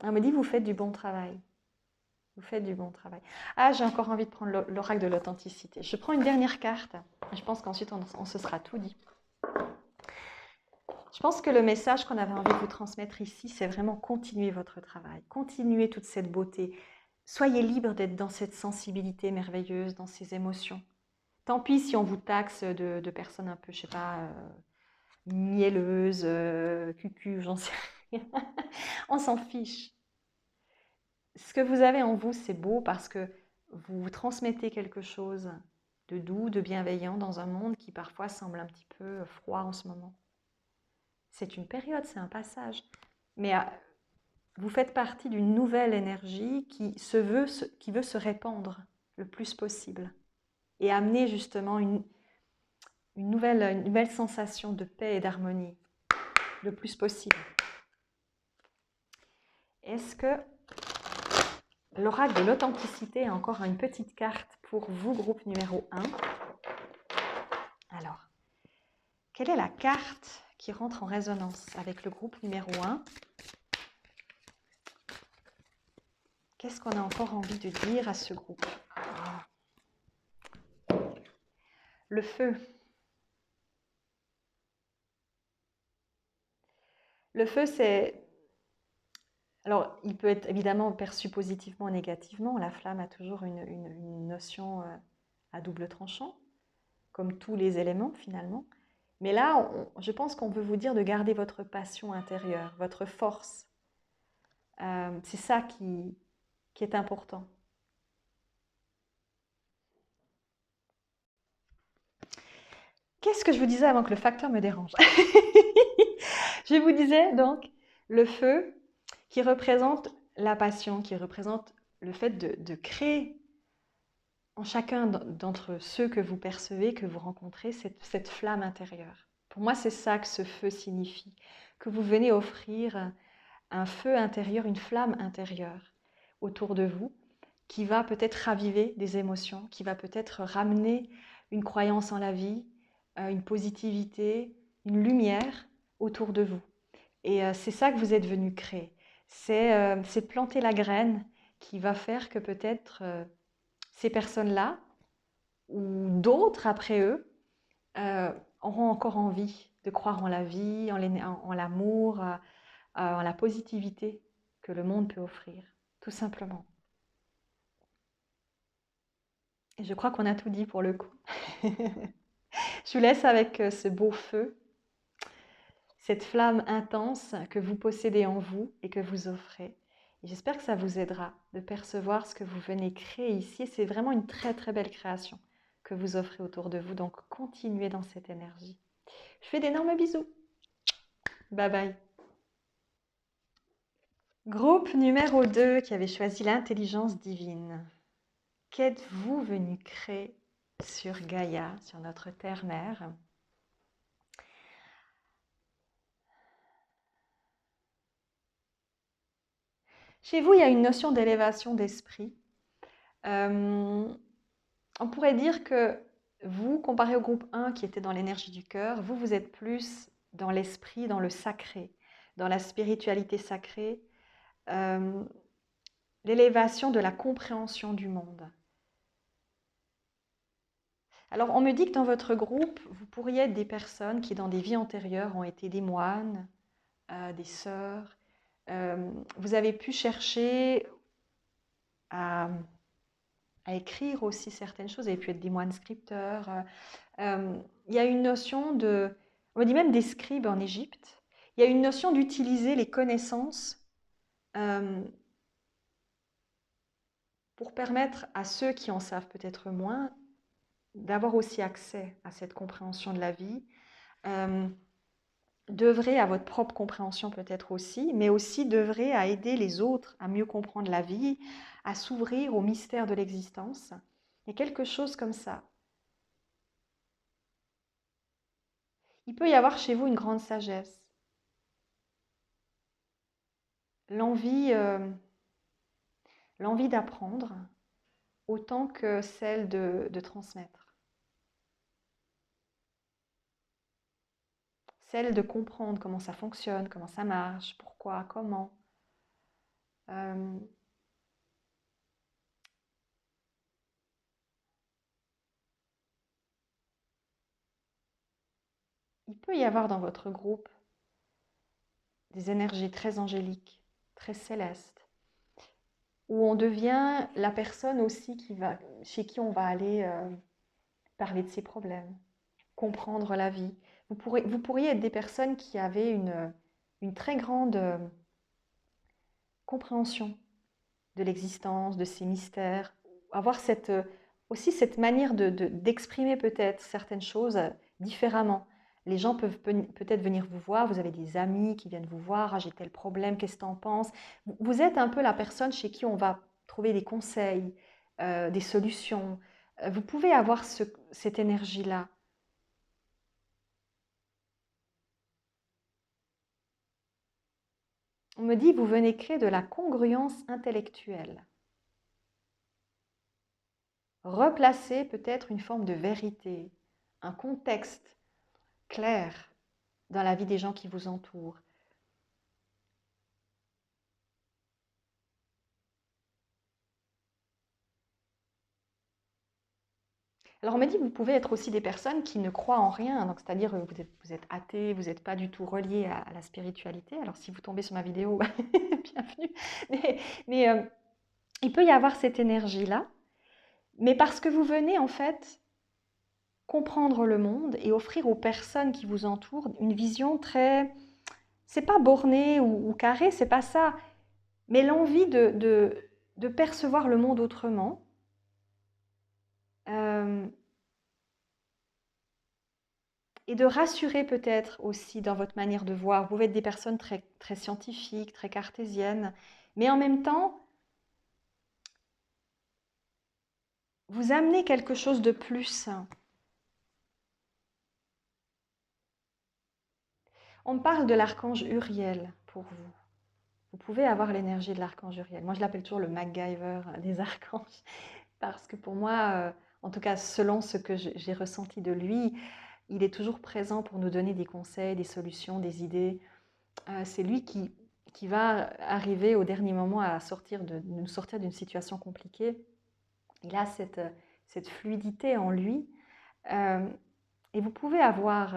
On me dit, vous faites du bon travail. Vous faites du bon travail. Ah, j'ai encore envie de prendre l'oracle de l'authenticité. Je prends une dernière carte. Je pense qu'ensuite, on se sera tout dit. Je pense que le message qu'on avait envie de vous transmettre ici, c'est vraiment continuer votre travail. Continuer toute cette beauté. Soyez libre d'être dans cette sensibilité merveilleuse, dans ces émotions. Tant pis si on vous taxe de personnes un peu, je sais pas, mielleuses, cucu, j'en sais rien. On s'en fiche. Ce que vous avez en vous, c'est beau parce que vous transmettez quelque chose de doux, de bienveillant dans un monde qui parfois semble un petit peu froid en ce moment. C'est une période, c'est un passage. Mais vous faites partie d'une nouvelle énergie qui veut se répandre le plus possible et amener justement une nouvelle sensation de paix et d'harmonie le plus possible. Est-ce que l'oracle de l'authenticité a encore une petite carte pour vous, groupe numéro 1. Alors, quelle est la carte qui rentre en résonance avec le groupe numéro 1? Qu'est-ce qu'on a encore envie de dire à ce groupe? Le feu. Le feu, c'est... Alors, il peut être évidemment perçu positivement ou négativement. La flamme a toujours une notion à double tranchant, comme tous les éléments finalement. Mais là, je pense qu'on veut vous dire de garder votre passion intérieure, votre force. C'est ça qui est important. Qu'est-ce que je vous disais avant que le facteur me dérange? Je vous disais donc le feu qui représente la passion, qui représente le fait de créer en chacun d'entre ceux que vous percevez, que vous rencontrez, cette flamme intérieure. Pour moi, c'est ça que ce feu signifie, que vous venez offrir un feu intérieur, une flamme intérieure autour de vous, qui va peut-être raviver des émotions, qui va peut-être ramener une croyance en la vie, une positivité, une lumière autour de vous. Et c'est ça que vous êtes venu créer. C'est planter la graine qui va faire que peut-être ces personnes-là, ou d'autres après eux, auront encore envie de croire en la vie, en l'amour, en la positivité que le monde peut offrir, tout simplement. Et je crois qu'on a tout dit pour le coup. Je vous laisse avec ce beau feu, cette flamme intense que vous possédez en vous et que vous offrez. Et j'espère que ça vous aidera de percevoir ce que vous venez créer ici. C'est vraiment une très très belle création que vous offrez autour de vous. Donc continuez dans cette énergie. Je fais d'énormes bisous. Bye bye. Groupe numéro 2 qui avait choisi l'intelligence divine. Qu'êtes-vous venu créer sur Gaïa, sur notre terre-mère? Chez vous, il y a une notion d'élévation d'esprit. On pourrait dire que vous, comparé au groupe 1 qui était dans l'énergie du cœur, vous êtes plus dans l'esprit, dans le sacré, dans la spiritualité sacrée, l'élévation de la compréhension du monde. Alors, on me dit que dans votre groupe, vous pourriez être des personnes qui, dans des vies antérieures, ont été des moines, des sœurs. Vous avez pu chercher à écrire aussi certaines choses. Vous avez pu être des moines scripteurs. Il y a une notion de... On me dit même des scribes en Égypte. Il y a une notion d'utiliser les connaissances pour permettre à ceux qui en savent peut-être moins d'avoir aussi accès à cette compréhension de la vie. D'œuvrer à votre propre compréhension peut-être aussi, mais aussi d'œuvrer à aider les autres à mieux comprendre la vie, à s'ouvrir au mystère de l'existence. Il y a quelque chose comme ça. Il peut y avoir chez vous une grande sagesse, l'envie d'apprendre autant que celle de transmettre, celle de comprendre comment ça fonctionne, comment ça marche, pourquoi, comment. Il peut y avoir dans votre groupe des énergies très angéliques, très célestes, où on devient la personne aussi chez qui on va aller parler de ses problèmes, comprendre la vie. Vous pourriez être des personnes qui avaient une très grande compréhension de l'existence, de ces mystères, avoir aussi cette manière d'exprimer peut-être certaines choses différemment. Les gens peuvent peut-être venir vous voir, vous avez des amis qui viennent vous voir, ah, j'ai tel problème, qu'est-ce que tu en penses? Vous êtes un peu la personne chez qui on va trouver des conseils, des solutions. Vous pouvez avoir cette énergie-là. On me dit, vous venez créer de la congruence intellectuelle. replacer peut-être une forme de vérité, un contexte clair dans la vie des gens qui vous entourent. Alors on me dit que vous pouvez être aussi des personnes qui ne croient en rien, donc c'est-à-dire vous êtes athée, vous n'êtes pas du tout relié à la spiritualité. Alors si vous tombez sur ma vidéo, bienvenue. Mais il peut y avoir cette énergie-là, mais parce que vous venez en fait comprendre le monde et offrir aux personnes qui vous entourent une vision très, c'est pas borné ou carré, c'est pas ça, mais l'envie de percevoir le monde autrement. Euh, Et de rassurer peut-être aussi dans votre manière de voir. Vous pouvez être des personnes très, très scientifiques, très cartésiennes, mais en même temps, vous amenez quelque chose de plus. On parle de l'archange Uriel pour vous. Vous pouvez avoir l'énergie de l'archange Uriel. Moi, je l'appelle toujours le MacGyver des archanges, parce que pour moi, en tout cas, selon ce que j'ai ressenti de lui, il est toujours présent pour nous donner des conseils, des solutions, des idées. C'est lui qui va arriver au dernier moment à nous sortir d'une situation compliquée. Il a cette fluidité en lui. Euh, et vous pouvez avoir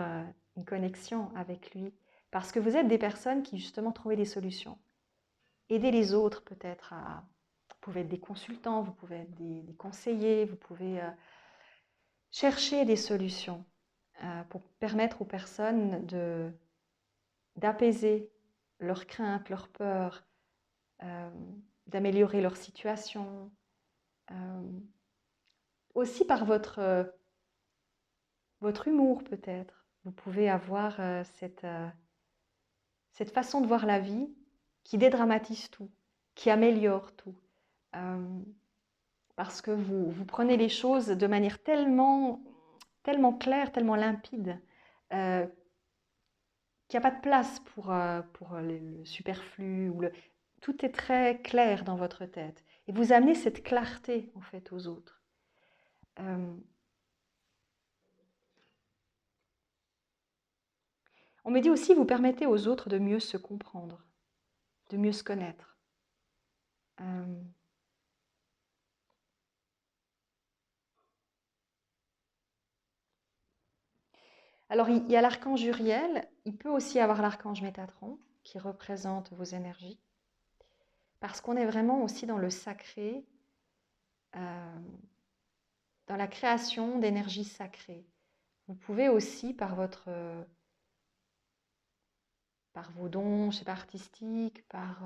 une connexion avec lui parce que vous êtes des personnes qui justement trouvent des solutions. Aider les autres peut-être à... Vous pouvez être des consultants, vous pouvez être des conseillers, vous pouvez chercher des solutions pour permettre aux personnes d'apaiser leurs craintes, leurs peurs, euh, d'améliorer leur situation. Euh, aussi par votre humour peut-être. Vous pouvez avoir cette façon de voir la vie qui dédramatise tout, qui améliore tout. Euh, parce que vous prenez les choses de manière tellement claire, tellement limpide, euh, qu'il n'y a pas de place pour le superflu. Tout est très clair dans votre tête. Et vous amenez cette clarté en fait aux autres. Euh, on me dit aussi, vous permettez aux autres de mieux se comprendre, de mieux se connaître. Euh, alors, il y a l'archange Uriel, il peut aussi y avoir l'archange Métatron, qui représente vos énergies, parce qu'on est vraiment aussi dans le sacré, euh, dans la création d'énergie sacrée. Vous pouvez aussi, par vos dons, je sais pas, artistiques, par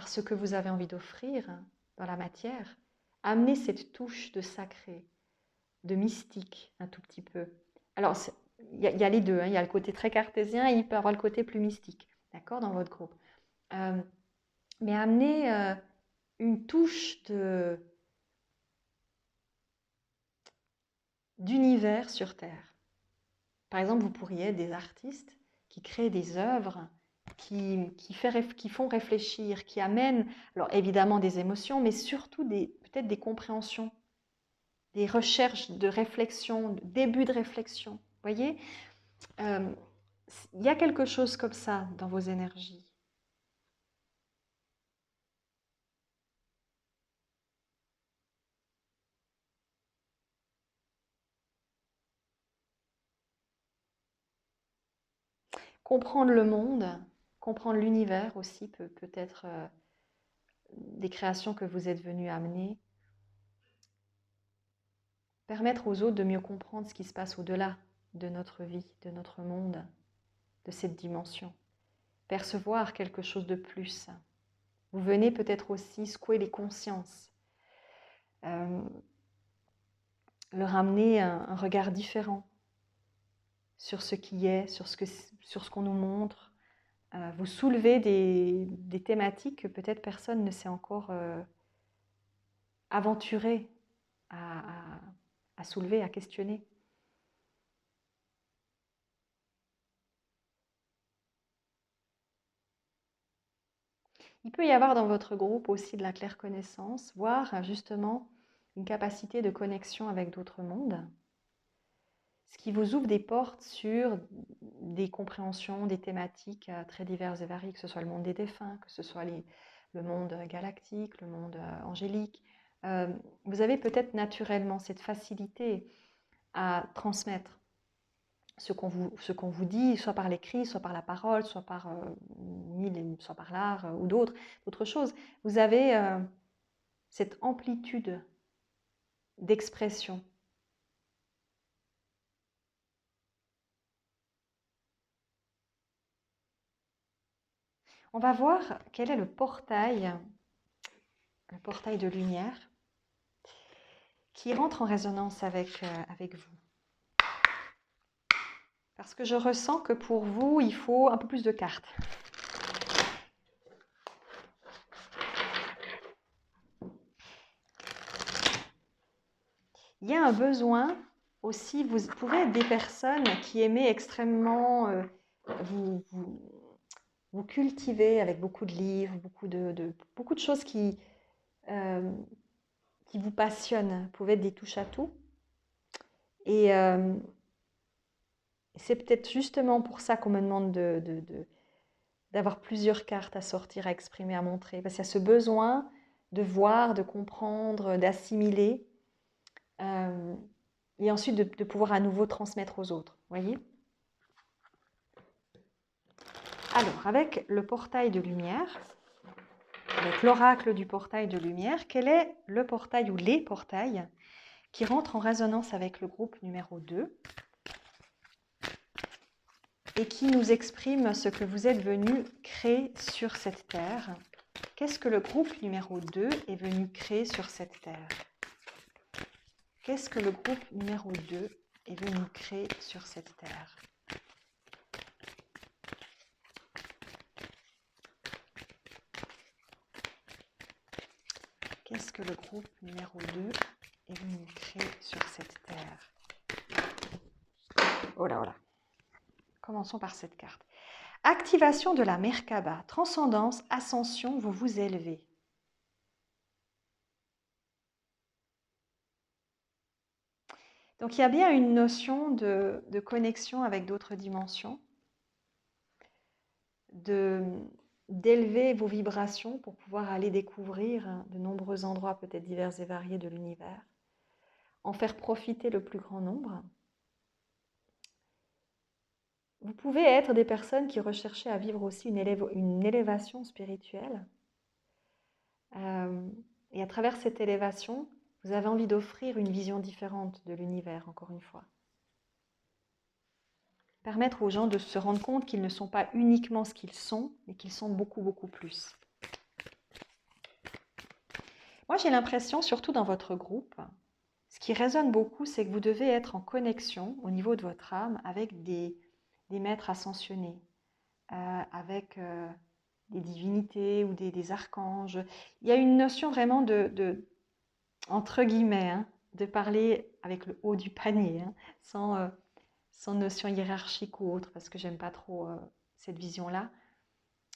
ce que vous avez envie d'offrir dans la matière, amener cette touche de sacré, de mystique un tout petit peu. Alors, il y a les deux, hein. Il y a le côté très cartésien et il peut y avoir le côté plus mystique, d'accord, dans votre groupe. Euh, mais amener une touche d'univers sur Terre. Par exemple, vous pourriez être des artistes qui créent des œuvres qui font réfléchir, qui amènent, alors évidemment des émotions, mais surtout peut-être des compréhensions, des recherches de réflexion, de début de réflexion. Vous voyez, euh, il y a quelque chose comme ça dans vos énergies. Comprendre le monde, comprendre l'univers aussi peut être des créations que vous êtes venu amener. Permettre aux autres de mieux comprendre ce qui se passe au-delà de notre vie, de notre monde, de cette dimension. Percevoir quelque chose de plus. Vous venez peut-être aussi secouer les consciences, euh, leur amener un regard différent sur ce qui est, sur ce qu'on nous montre. Vous soulevez des thématiques que peut-être personne ne s'est encore aventuré à soulever, à questionner. Il peut y avoir dans votre groupe aussi de la claire connaissance, voire justement une capacité de connexion avec d'autres mondes, ce qui vous ouvre des portes sur des compréhensions, des thématiques très diverses et variées, que ce soit le monde des défunts, que ce soit le monde galactique, le monde angélique. Vous avez peut-être naturellement cette facilité à transmettre ce qu'on vous dit, soit par l'écrit, soit par la parole, soit par soit par l'art ou d'autres choses. Vous avez cette amplitude d'expression. On va voir quel est le portail de lumière qui rentre en résonance avec vous. Parce que je ressens que pour vous, il faut un peu plus de cartes. Il y a un besoin aussi, vous pouvez être des personnes qui aimez extrêmement vous cultiver avec beaucoup de livres, beaucoup de choses qui vous passionnent. Vous pouvez être des touche-à-tout. Et c'est peut-être justement pour ça qu'on me demande d'avoir plusieurs cartes à sortir, à exprimer, à montrer. Parce qu'il y a ce besoin de voir, de comprendre, d'assimiler. Et ensuite de pouvoir à nouveau transmettre aux autres. Voyez ? Alors, avec le portail de lumière, avec l'oracle du portail de lumière, quel est le portail ou les portails qui rentrent en résonance avec le groupe numéro 2 et qui nous expriment ce que vous êtes venu créer sur cette terre? Qu'est-ce que le groupe numéro 2 est venu créer sur cette terre? Qu'est-ce que le groupe numéro 2 est venu créer sur cette terre? Qu'est-ce que le groupe numéro 2 est venu créer sur cette terre? Oh là, oh là. Commençons par cette carte. Activation de la Merkaba. Transcendance, ascension, vous vous élevez. Donc il y a bien une notion de connexion avec d'autres dimensions, d'élever vos vibrations pour pouvoir aller découvrir de nombreux endroits peut-être divers et variés de l'univers, en faire profiter le plus grand nombre. Vous pouvez être des personnes qui recherchaient à vivre aussi une élévation spirituelle. Et à travers cette élévation, vous avez envie d'offrir une vision différente de l'univers, encore une fois. Permettre aux gens de se rendre compte qu'ils ne sont pas uniquement ce qu'ils sont, mais qu'ils sont beaucoup, beaucoup plus. Moi, j'ai l'impression, surtout dans votre groupe, ce qui résonne beaucoup, c'est que vous devez être en connexion au niveau de votre âme avec des maîtres ascensionnés, avec des divinités ou des archanges. Il y a une notion vraiment entre guillemets, hein, de parler avec le haut du panier, hein, sans notion hiérarchique ou autre, parce que j'aime pas trop cette vision-là,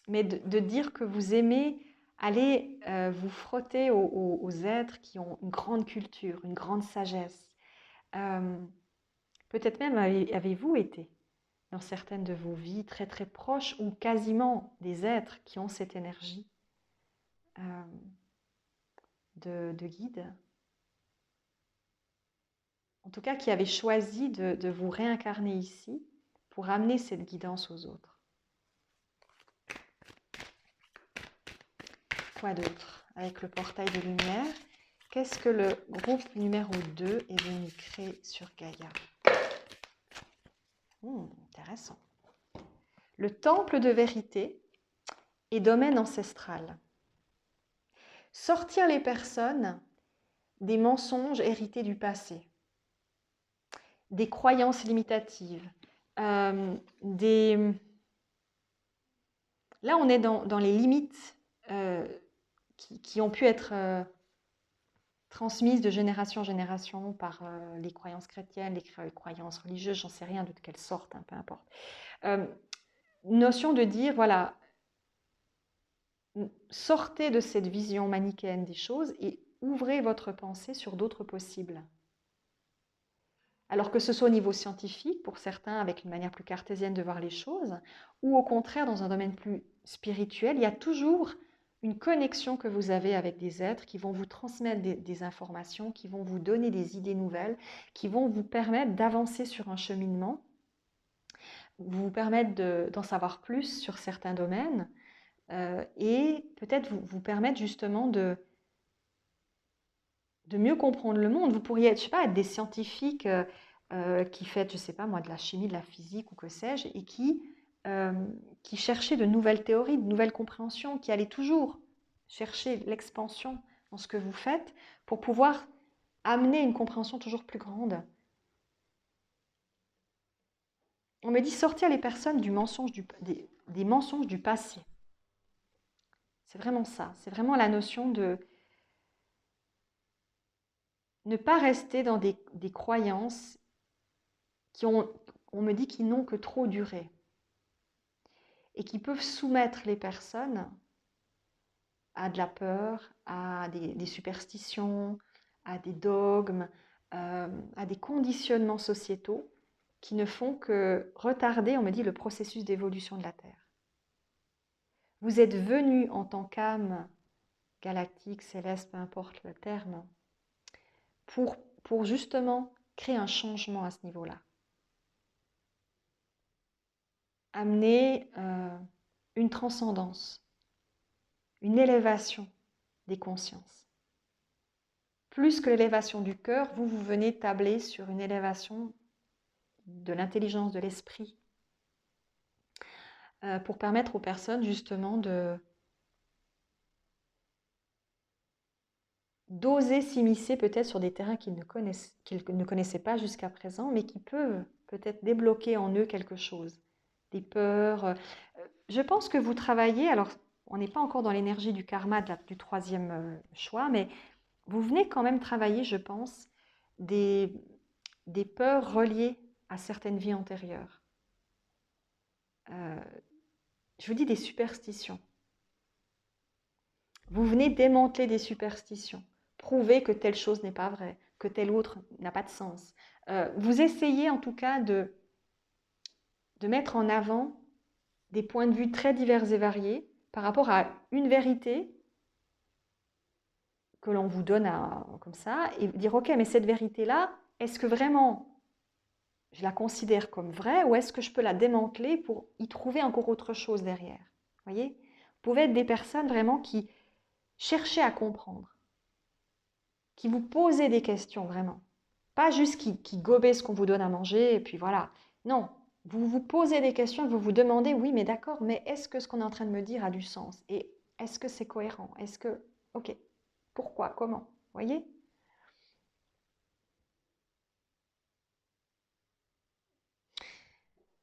mais de dire que vous aimez aller vous frotter aux êtres qui ont une grande culture, une grande sagesse. Peut-être même avez-vous été dans certaines de vos vies très très proches ou quasiment des êtres qui ont cette énergie de guide. En tout cas, qui avaient choisi de vous réincarner ici pour amener cette guidance aux autres. Quoi d'autre? Avec le portail de lumière, qu'est-ce que le groupe numéro 2 est venu créer sur Gaïa? Intéressant. Le temple de vérité et domaine ancestral. Sortir les personnes des mensonges hérités du passé, des croyances limitatives, là on est dans les limites qui ont pu être transmises de génération en génération par les croyances chrétiennes, les croyances religieuses, j'en sais rien de quelle sorte, hein, peu importe. Notion de dire, voilà, sortez de cette vision manichéenne des choses et ouvrez votre pensée sur d'autres possibles. Alors que ce soit au niveau scientifique, pour certains avec une manière plus cartésienne de voir les choses, ou au contraire dans un domaine plus spirituel, il y a toujours une connexion que vous avez avec des êtres qui vont vous transmettre des informations, qui vont vous donner des idées nouvelles, qui vont vous permettre d'avancer sur un cheminement, vous permettre d'en savoir plus sur certains domaines et peut-être vous permettre justement de mieux comprendre le monde. Vous pourriez être, je sais pas, être des scientifiques qui font, je sais pas moi, de la chimie, de la physique ou que sais-je, et qui cherchaient de nouvelles théories, de nouvelles compréhensions, qui allaient toujours chercher l'expansion dans ce que vous faites pour pouvoir amener une compréhension toujours plus grande. On me dit sortir les personnes des mensonges du passé. C'est vraiment ça. C'est vraiment la notion de ne pas rester dans des croyances on me dit, qui n'ont que trop duré et qui peuvent soumettre les personnes à de la peur, à des superstitions, à des dogmes, à des conditionnements sociétaux qui ne font que retarder, on me dit, le processus d'évolution de la Terre. Vous êtes venu en tant qu'âme galactique, céleste, peu importe le terme, pour justement créer un changement à ce niveau-là. Amener une transcendance, une élévation des consciences. Plus que l'élévation du cœur, vous venez tabler sur une élévation de l'intelligence, de l'esprit, pour permettre aux personnes justement d'oser s'immiscer peut-être sur des terrains qu'ils ne connaissaient pas jusqu'à présent, mais qui peuvent peut-être débloquer en eux quelque chose, des peurs. Je pense que vous travaillez, alors on n'est pas encore dans l'énergie du karma du troisième choix, mais vous venez quand même travailler, je pense, des peurs reliées à certaines vies antérieures. Je vous dis des superstitions. Vous venez démanteler des superstitions, prouver que telle chose n'est pas vraie, que telle autre n'a pas de sens. Vous essayez en tout cas de mettre en avant des points de vue très divers et variés par rapport à une vérité que l'on vous donne comme ça, et dire, ok, mais cette vérité-là, est-ce que vraiment je la considère comme vraie ou est-ce que je peux la démanteler pour y trouver encore autre chose derrière? Vous voyez? Vous pouvez être des personnes vraiment qui cherchez à comprendre, qui vous posez des questions vraiment. Pas juste qui gobez ce qu'on vous donne à manger et puis voilà. Non, vous vous posez des questions, vous vous demandez, oui, mais d'accord, mais est-ce que ce qu'on est en train de me dire a du sens? Et est-ce que c'est cohérent? Est-ce que, ok, pourquoi? Comment? Vous voyez?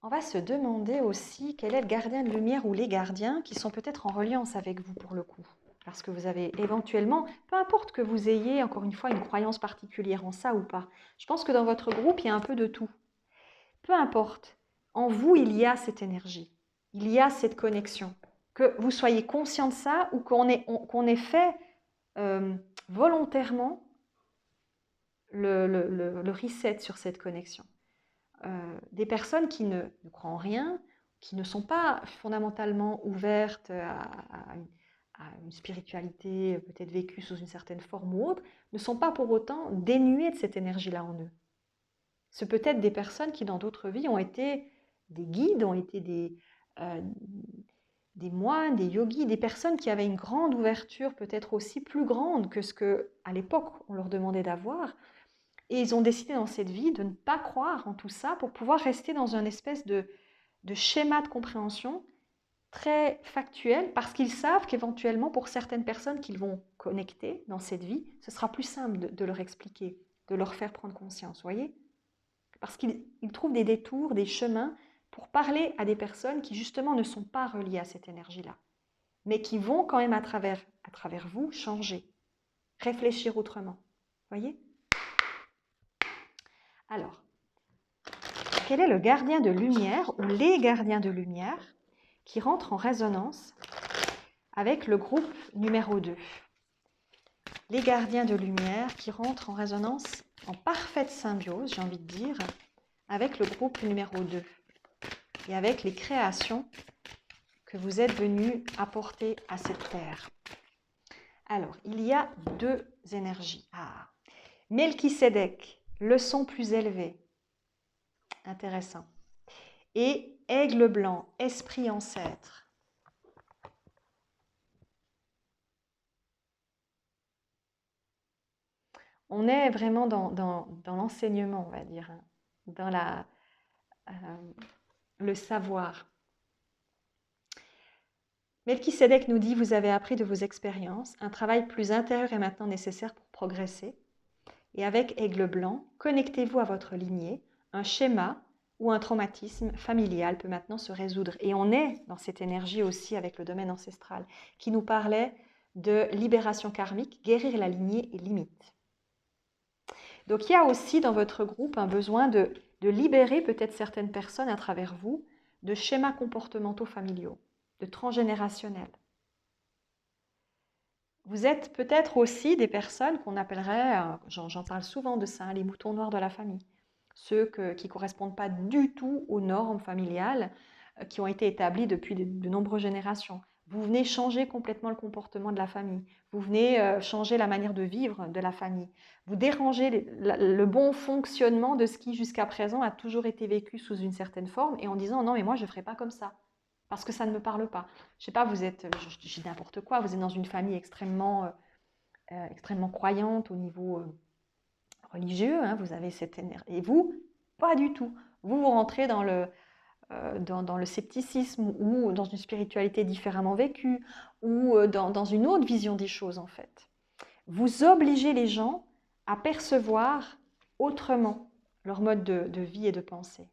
On va se demander aussi quel est le gardien de lumière ou les gardiens qui sont peut-être en reliance avec vous pour le coup. Parce que vous avez éventuellement, peu importe que vous ayez encore une fois une croyance particulière en ça ou pas, je pense que dans votre groupe, il y a un peu de tout. Peu importe, en vous, il y a cette énergie, il y a cette connexion. Que vous soyez conscient de ça ou qu'on ait fait volontairement le reset sur cette connexion. Des personnes qui ne croient en rien, qui ne sont pas fondamentalement ouvertes à une spiritualité peut-être vécue sous une certaine forme ou autre, ne sont pas pour autant dénuées de cette énergie-là en eux. C'est peut-être des personnes qui, dans d'autres vies, ont été des guides, ont été des moines, des yogis, des personnes qui avaient une grande ouverture, peut-être aussi plus grande que ce qu'à l'époque on leur demandait d'avoir. Et ils ont décidé dans cette vie de ne pas croire en tout ça pour pouvoir rester dans une espèce de schéma de compréhension très factuel parce qu'ils savent qu'éventuellement pour certaines personnes qu'ils vont connecter dans cette vie, ce sera plus simple de leur expliquer, de leur faire prendre conscience, vous voyez? Parce qu'ils trouvent des détours, des chemins pour parler à des personnes qui justement ne sont pas reliées à cette énergie-là, mais qui vont quand même à travers vous changer, réfléchir autrement, vous voyez? Alors, quel est le gardien de lumière ou les gardiens de lumière qui rentrent en résonance avec le groupe numéro 2? les gardiens de lumière qui rentrent en résonance, en parfaite symbiose, j'ai envie de dire, avec le groupe numéro 2 et avec les créations que vous êtes venus apporter à cette terre. Alors, il y a deux énergies. Melchisédek, le son plus élevé. Intéressant. Et aigle blanc, esprit ancêtre. On est vraiment dans l'enseignement, on va dire, hein, dans le savoir. Melchisédek nous dit, vous avez appris de vos expériences, un travail plus intérieur est maintenant nécessaire pour progresser. Et avec aigle blanc, connectez-vous à votre lignée, un schéma ou un traumatisme familial peut maintenant se résoudre. Et on est dans cette énergie aussi avec le domaine ancestral, qui nous parlait de libération karmique, guérir la lignée et limite. Donc il y a aussi dans votre groupe un besoin de libérer peut-être certaines personnes à travers vous de schémas comportementaux familiaux, de transgénérationnels. Vous êtes peut-être aussi des personnes qu'on appellerait, j'en parle souvent de ça, les moutons noirs de la famille. Ceux qui ne correspondent pas du tout aux normes familiales qui ont été établies depuis de nombreuses générations. Vous venez changer complètement le comportement de la famille. Vous venez changer la manière de vivre de la famille. Vous dérangez le bon fonctionnement de ce qui jusqu'à présent a toujours été vécu sous une certaine forme et en disant non mais moi je ne ferai pas comme ça. Parce que ça ne me parle pas. Je ne sais pas, vous êtes, je dis n'importe quoi, vous êtes dans une famille extrêmement croyante au niveau religieux, hein, vous avez cette énergie. Et vous, pas du tout. Vous rentrez dans le scepticisme ou dans une spiritualité différemment vécue ou dans une autre vision des choses en fait. Vous obligez les gens à percevoir autrement leur mode de vie et de pensée.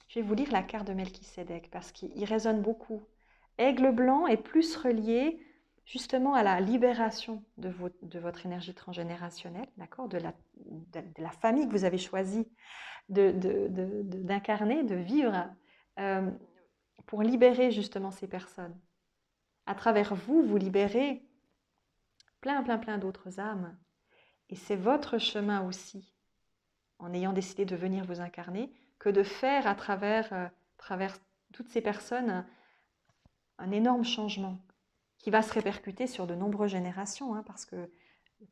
Je vais vous lire la carte de Melchisédek parce qu'il résonne beaucoup. Aigle blanc est plus relié justement à la libération de votre énergie transgénérationnelle, d'accord, de la famille que vous avez choisi d'incarner, de vivre, pour libérer justement ces personnes. À travers vous, vous libérez plein d'autres âmes. Et c'est votre chemin aussi, en ayant décidé de venir vous incarner, que de faire à travers toutes ces personnes un énorme changement qui va se répercuter sur de nombreuses générations, hein, parce que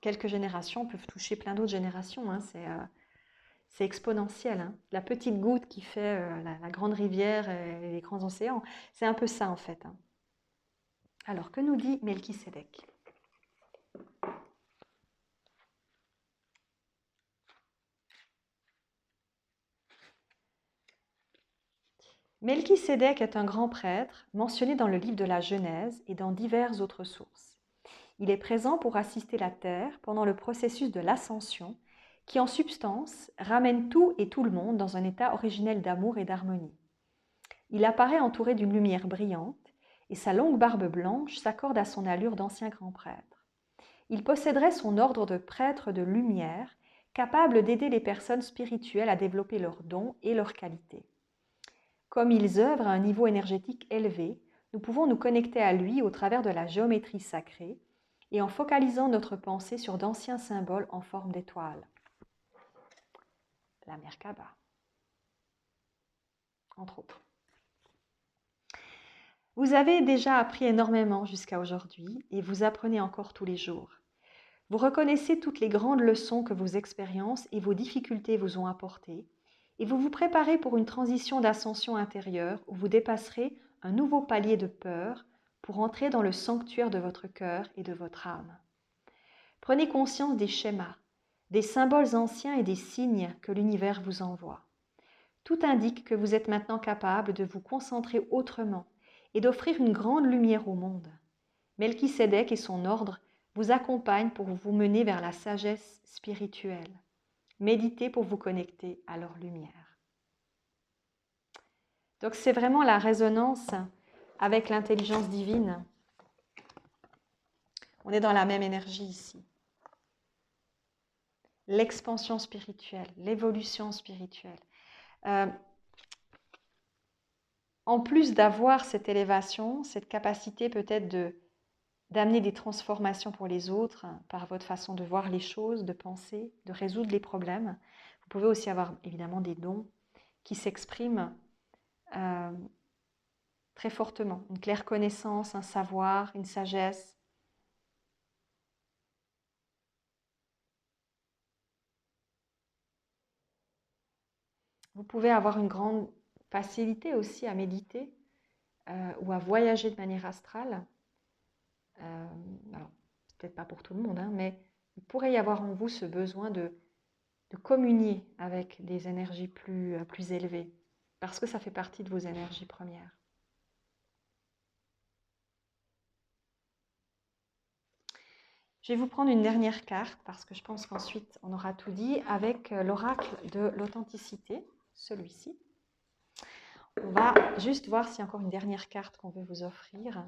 quelques générations peuvent toucher plein d'autres générations. Hein, c'est exponentiel. Hein. La petite goutte qui fait la grande rivière et les grands océans, c'est un peu ça en fait. Hein. Alors, que nous dit Melchisédek ? Melchisédek est un grand prêtre mentionné dans le livre de la Genèse et dans diverses autres sources. Il est présent pour assister la terre pendant le processus de l'ascension qui, en substance, ramène tout et tout le monde dans un état originel d'amour et d'harmonie. Il apparaît entouré d'une lumière brillante et sa longue barbe blanche s'accorde à son allure d'ancien grand prêtre. Il posséderait son ordre de prêtre de lumière, capable d'aider les personnes spirituelles à développer leurs dons et leurs qualités. Comme ils œuvrent à un niveau énergétique élevé, nous pouvons nous connecter à lui au travers de la géométrie sacrée et en focalisant notre pensée sur d'anciens symboles en forme d'étoiles. La Merkaba, entre autres. Vous avez déjà appris énormément jusqu'à aujourd'hui et vous apprenez encore tous les jours. Vous reconnaissez toutes les grandes leçons que vos expériences et vos difficultés vous ont apportées et vous vous préparez pour une transition d'ascension intérieure où vous dépasserez un nouveau palier de peur pour entrer dans le sanctuaire de votre cœur et de votre âme. Prenez conscience des schémas, des symboles anciens et des signes que l'univers vous envoie. Tout indique que vous êtes maintenant capable de vous concentrer autrement et d'offrir une grande lumière au monde. Melchisédek et son ordre vous accompagnent pour vous mener vers la sagesse spirituelle. Méditez pour vous connecter à leur lumière. Donc c'est vraiment la résonance avec l'intelligence divine. On est dans la même énergie ici. L'expansion spirituelle, l'évolution spirituelle. En plus d'avoir cette élévation, cette capacité peut-être d'amener des transformations pour les autres par votre façon de voir les choses, de penser, de résoudre les problèmes. Vous pouvez aussi avoir évidemment des dons qui s'expriment très fortement. Une claire connaissance, un savoir, une sagesse. Vous pouvez avoir une grande facilité aussi à méditer ou à voyager de manière astrale. Alors, peut-être pas pour tout le monde, hein, mais il pourrait y avoir en vous ce besoin de communier avec des énergies plus élevées, parce que ça fait partie de vos énergies premières. Je vais vous prendre une dernière carte, parce que je pense qu'ensuite on aura tout dit, avec l'oracle de l'authenticité, celui-ci. On va juste voir s'il y a encore une dernière carte qu'on veut vous offrir.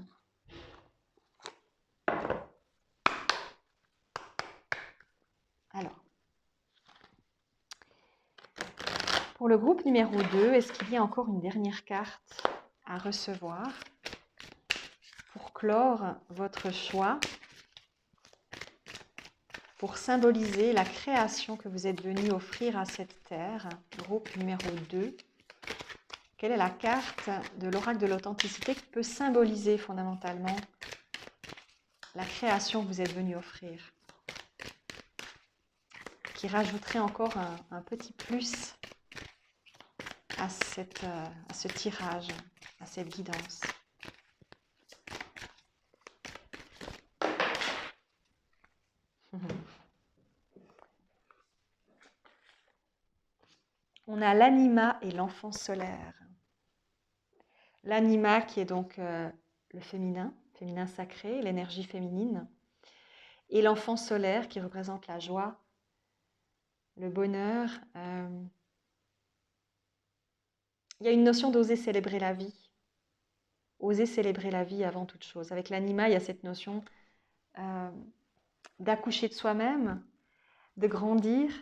Alors, pour le groupe numéro 2, est-ce qu'il y a encore une dernière carte à recevoir pour clore votre choix, pour symboliser la création que vous êtes venu offrir à cette terre, groupe numéro 2? Quelle est la carte de l'oracle de l'authenticité qui peut symboliser fondamentalement la création que vous êtes venu offrir, qui rajouterait encore un petit plus à ce tirage, à cette guidance? On a l'anima et l'enfant solaire. L'anima qui est donc le féminin sacré, l'énergie féminine, et l'enfant solaire qui représente la joie, le bonheur. Il y a une notion d'oser célébrer la vie. Oser célébrer la vie avant toute chose. Avec l'anima, il y a cette notion d'accoucher de soi-même, de grandir,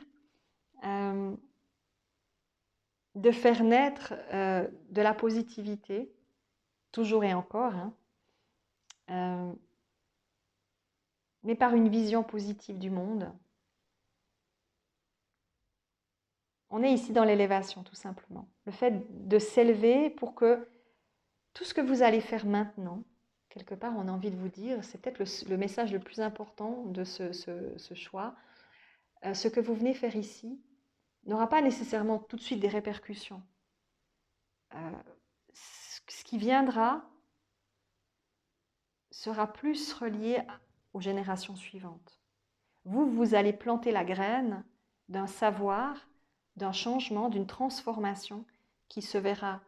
de faire naître de la positivité, toujours et encore, hein, mais par une vision positive du monde. On est ici dans l'élévation, tout simplement. Le fait de s'élever pour que tout ce que vous allez faire maintenant, quelque part, on a envie de vous dire, c'est peut-être le message le plus important de ce choix. Ce que vous venez faire ici n'aura pas nécessairement tout de suite des répercussions. Ce qui viendra sera plus relié aux générations suivantes. Vous allez planter la graine d'un savoir, d'un changement, d'une transformation qui se verra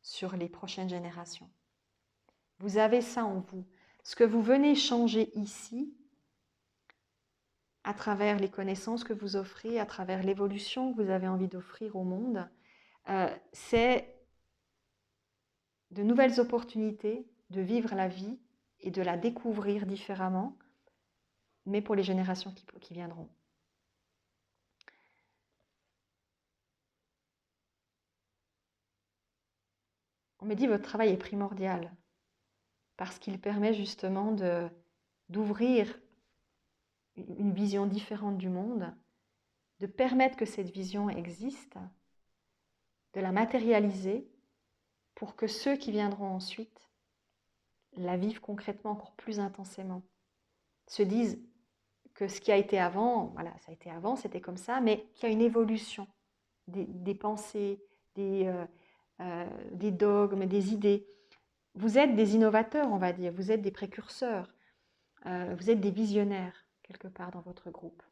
sur les prochaines générations. Vous avez ça en vous. Ce que vous venez changer ici, à travers les connaissances que vous offrez, à travers l'évolution que vous avez envie d'offrir au monde, c'est de nouvelles opportunités de vivre la vie et de la découvrir différemment, mais pour les générations qui viendront. On me dit votre travail est primordial parce qu'il permet justement d'ouvrir une vision différente du monde, de permettre que cette vision existe, de la matérialiser pour que ceux qui viendront ensuite la vivent concrètement encore plus intensément, se disent que ce qui a été avant, voilà, ça a été avant, c'était comme ça, mais qu'il y a une évolution des pensées, des dogmes, des idées. Vous êtes des innovateurs, on va dire, vous êtes des précurseurs, vous êtes des visionnaires, quelque part dans votre groupe.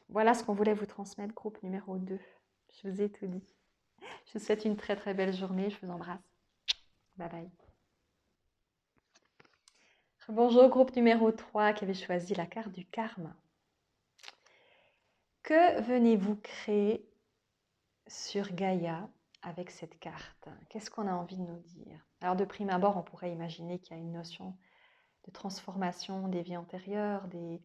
Voilà ce qu'on voulait vous transmettre, groupe numéro 2. Je vous ai tout dit. Je vous souhaite une très très belle journée, je vous embrasse. Bye bye. Bonjour, groupe numéro 3 qui avait choisi la carte du karma. Que venez-vous créer sur Gaïa avec cette carte? Qu'est-ce qu'on a envie de nous dire? Alors de prime abord, on pourrait imaginer qu'il y a une notion de transformation des vies antérieures, des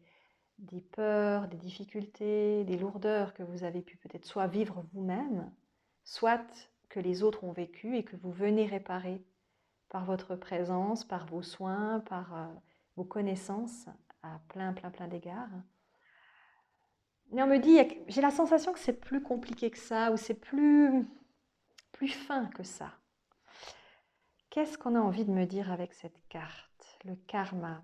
peurs, des difficultés, des lourdeurs que vous avez pu peut-être soit vivre vous-même, soit que les autres ont vécu et que vous venez réparer par votre présence, par vos soins, par vos connaissances à plein d'égards. Mais on me dit, j'ai la sensation que c'est plus compliqué que ça, ou c'est plus fin que ça. Qu'est-ce qu'on a envie de me dire avec cette carte, le karma?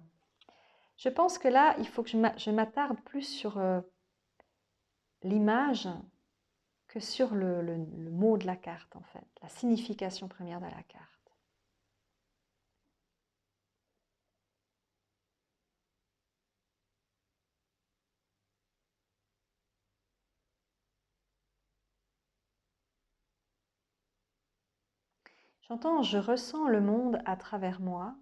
Je pense que là, il faut que je m'attarde plus sur l'image que sur le mot de la carte, en fait, la signification première de la carte. J'entends, je ressens le monde à travers moi.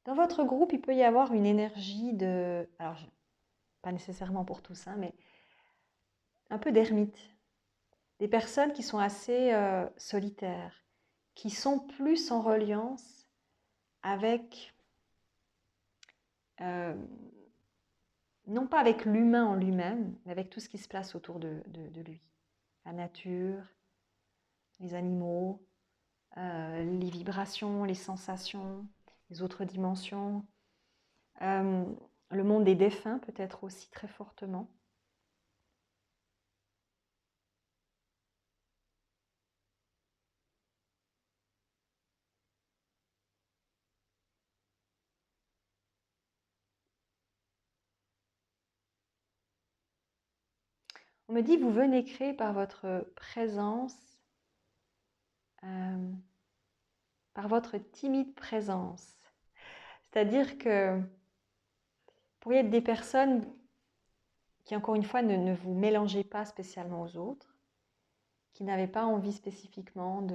Dans votre groupe, il peut y avoir une énergie de... Alors, pas nécessairement pour tous, hein, mais un peu d'ermite. Des personnes qui sont assez solitaires, qui sont plus en reliance avec... non pas avec l'humain en lui-même, mais avec tout ce qui se passe autour de lui. La nature, les animaux, les vibrations, les sensations, les autres dimensions. Le monde des défunts peut-être aussi très fortement. On me dit, vous venez créer par votre présence, par votre timide présence. C'est-à-dire que vous pourriez être des personnes qui, encore une fois, ne vous mélangez pas spécialement aux autres, qui n'avaient pas envie spécifiquement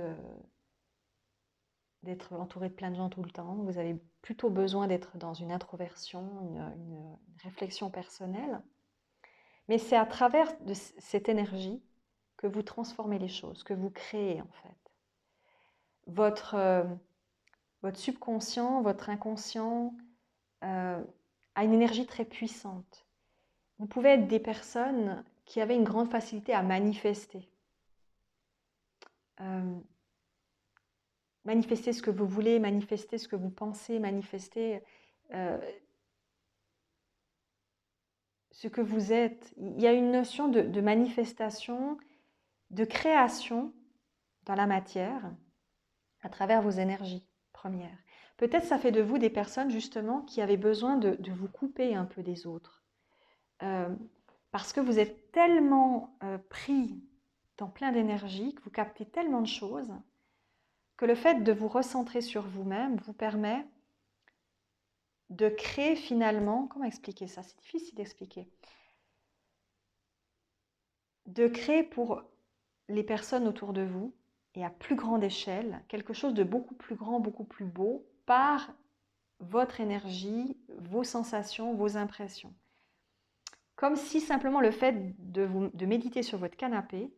d'être entouré de plein de gens tout le temps. Vous avez plutôt besoin d'être dans une introversion, une réflexion personnelle. Mais c'est à travers de cette énergie que vous transformez les choses, que vous créez en fait. Votre subconscient, votre inconscient a une énergie très puissante. Vous pouvez être des personnes qui avaient une grande facilité à manifester. Manifester ce que vous voulez, manifester ce que vous pensez, manifester ce que vous êtes. Il y a une notion de manifestation, de création dans la matière à travers vos énergies premières. Peut-être ça fait de vous des personnes justement qui avaient besoin de vous couper un peu des autres. Parce que vous êtes tellement pris dans plein d'énergie, que vous captez tellement de choses, que le fait de vous recentrer sur vous-même vous permet de créer finalement, comment expliquer ça? C'est difficile d'expliquer. De créer pour les personnes autour de vous, et à plus grande échelle, quelque chose de beaucoup plus grand, beaucoup plus beau, par votre énergie, vos sensations, vos impressions. Comme si simplement le fait de méditer sur votre canapé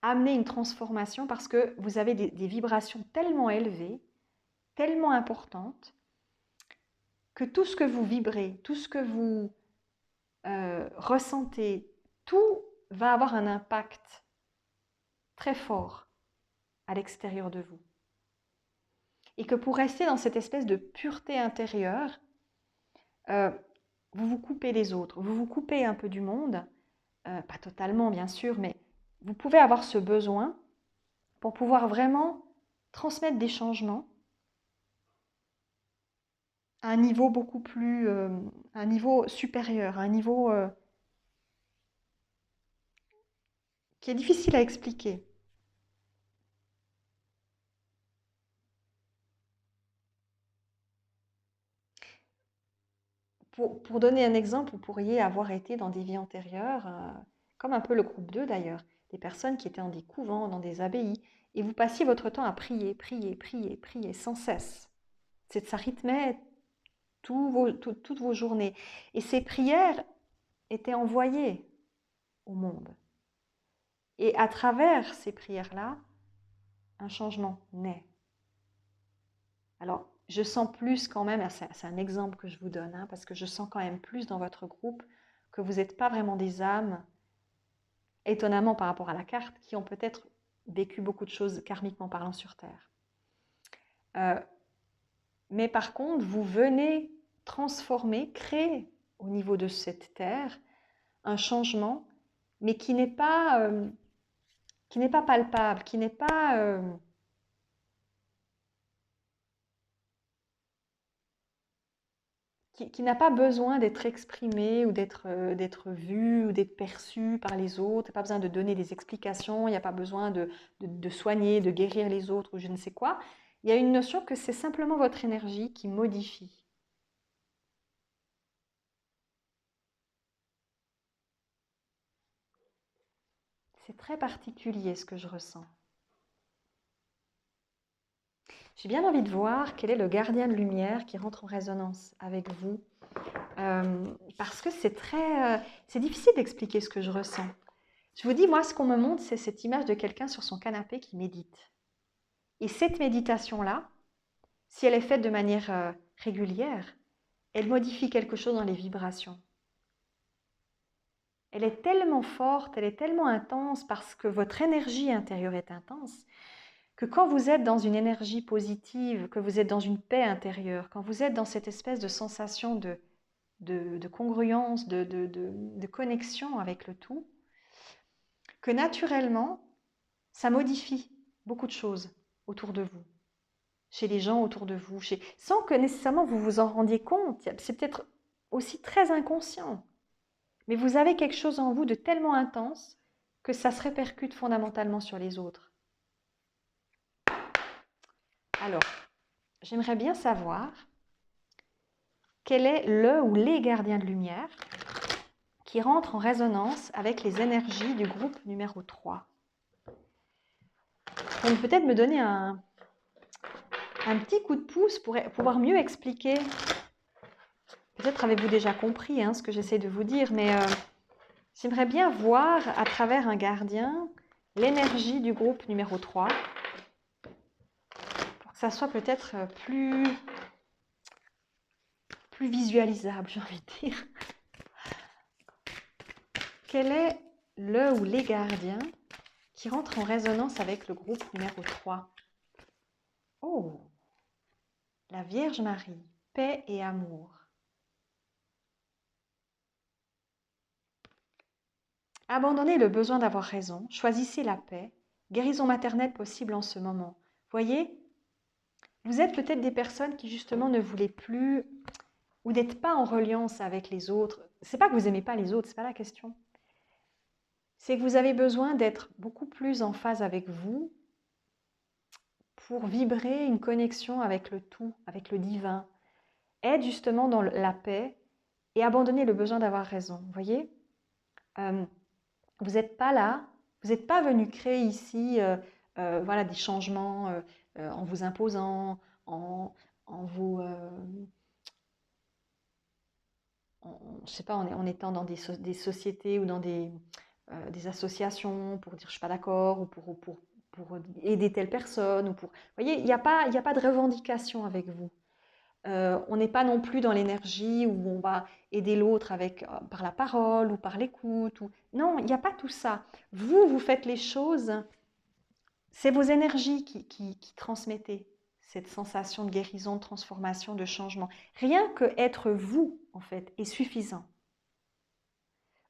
amenait une transformation parce que vous avez des vibrations tellement élevées, tellement importantes, que tout ce que vous vibrez, tout ce que vous ressentez, tout va avoir un impact très fort à l'extérieur de vous. Et que pour rester dans cette espèce de pureté intérieure, vous vous coupez des autres, vous vous coupez un peu du monde, pas totalement bien sûr, mais vous pouvez avoir ce besoin pour pouvoir vraiment transmettre des changements à un niveau beaucoup plus, un niveau supérieur, un niveau qui est difficile à expliquer. Pour donner un exemple, vous pourriez avoir été dans des vies antérieures, comme un peu le groupe 2 d'ailleurs, des personnes qui étaient dans des couvents, dans des abbayes, et vous passiez votre temps à prier, prier, prier, prier sans cesse. Ça rythmait toutes vos journées. Et ces prières étaient envoyées au monde. Et à travers ces prières-là, un changement naît. Alors, je sens plus quand même, c'est un exemple que je vous donne, hein, parce que je sens quand même plus dans votre groupe que vous n'êtes pas vraiment des âmes, étonnamment par rapport à la carte, qui ont peut-être vécu beaucoup de choses karmiquement parlant sur Terre. Mais par contre, vous venez transformer, créer au niveau de cette Terre un changement, mais qui n'est pas palpable, qui n'est pas... qui n'a pas besoin d'être exprimé ou d'être vu ou d'être perçu par les autres. Il n'y a pas besoin de donner des explications, il n'y a pas besoin de soigner, de guérir les autres ou je ne sais quoi. Il y a une notion que c'est simplement votre énergie qui modifie. C'est très particulier ce que je ressens. J'ai bien envie de voir quel est le gardien de lumière qui rentre en résonance avec vous. Parce que c'est difficile d'expliquer ce que je ressens. Je vous dis, moi, ce qu'on me montre, c'est cette image de quelqu'un sur son canapé qui médite. Et cette méditation-là, si elle est faite de manière régulière, elle modifie quelque chose dans les vibrations. Elle est tellement forte, elle est tellement intense parce que votre énergie intérieure est intense, que quand vous êtes dans une énergie positive, que vous êtes dans une paix intérieure, quand vous êtes dans cette espèce de sensation de congruence, de connexion avec le tout, que naturellement, ça modifie beaucoup de choses autour de vous, chez les gens autour de vous, sans que nécessairement vous vous en rendiez compte. C'est peut-être aussi très inconscient, mais vous avez quelque chose en vous de tellement intense que ça se répercute fondamentalement sur les autres. Alors, j'aimerais bien savoir quel est le ou les gardiens de lumière qui rentrent en résonance avec les énergies du groupe numéro 3. Donc peut-être me donner un petit coup de pouce pour pouvoir mieux expliquer. Peut-être avez-vous déjà compris ce que j'essaie de vous dire, mais j'aimerais bien voir à travers un gardien l'énergie du groupe numéro 3 pour que ça soit peut-être plus visualisable, j'ai envie de dire. Quel est le ou les gardiens qui rentrent en résonance avec le groupe numéro 3? Oh, la Vierge Marie, paix et amour. Abandonnez le besoin d'avoir raison, choisissez la paix, guérison maternelle possible en ce moment. Voyez, vous êtes peut-être des personnes qui justement ne voulaient plus ou n'êtes pas en reliance avec les autres. C'est pas que vous n'aimez pas les autres, c'est pas la question. C'est que vous avez besoin d'être beaucoup plus en phase avec vous pour vibrer une connexion avec le tout, avec le divin. Être justement dans la paix et abandonner le besoin d'avoir raison. Vous voyez, vous n'êtes pas là, vous n'êtes pas venu créer ici voilà, des changements en vous imposant, en vous... je sais pas, en étant dans des sociétés ou dans des associations pour dire je ne suis pas d'accord ou pour aider telle personne. Ou pour... Vous voyez, il n'y a pas de revendication avec vous. On n'est pas non plus dans l'énergie où on va aider l'autre avec par la parole ou par l'écoute. Non, il n'y a pas tout ça. Vous faites les choses, c'est vos énergies qui transmettez cette sensation de guérison, de transformation, de changement. Rien que être vous, en fait, est suffisant.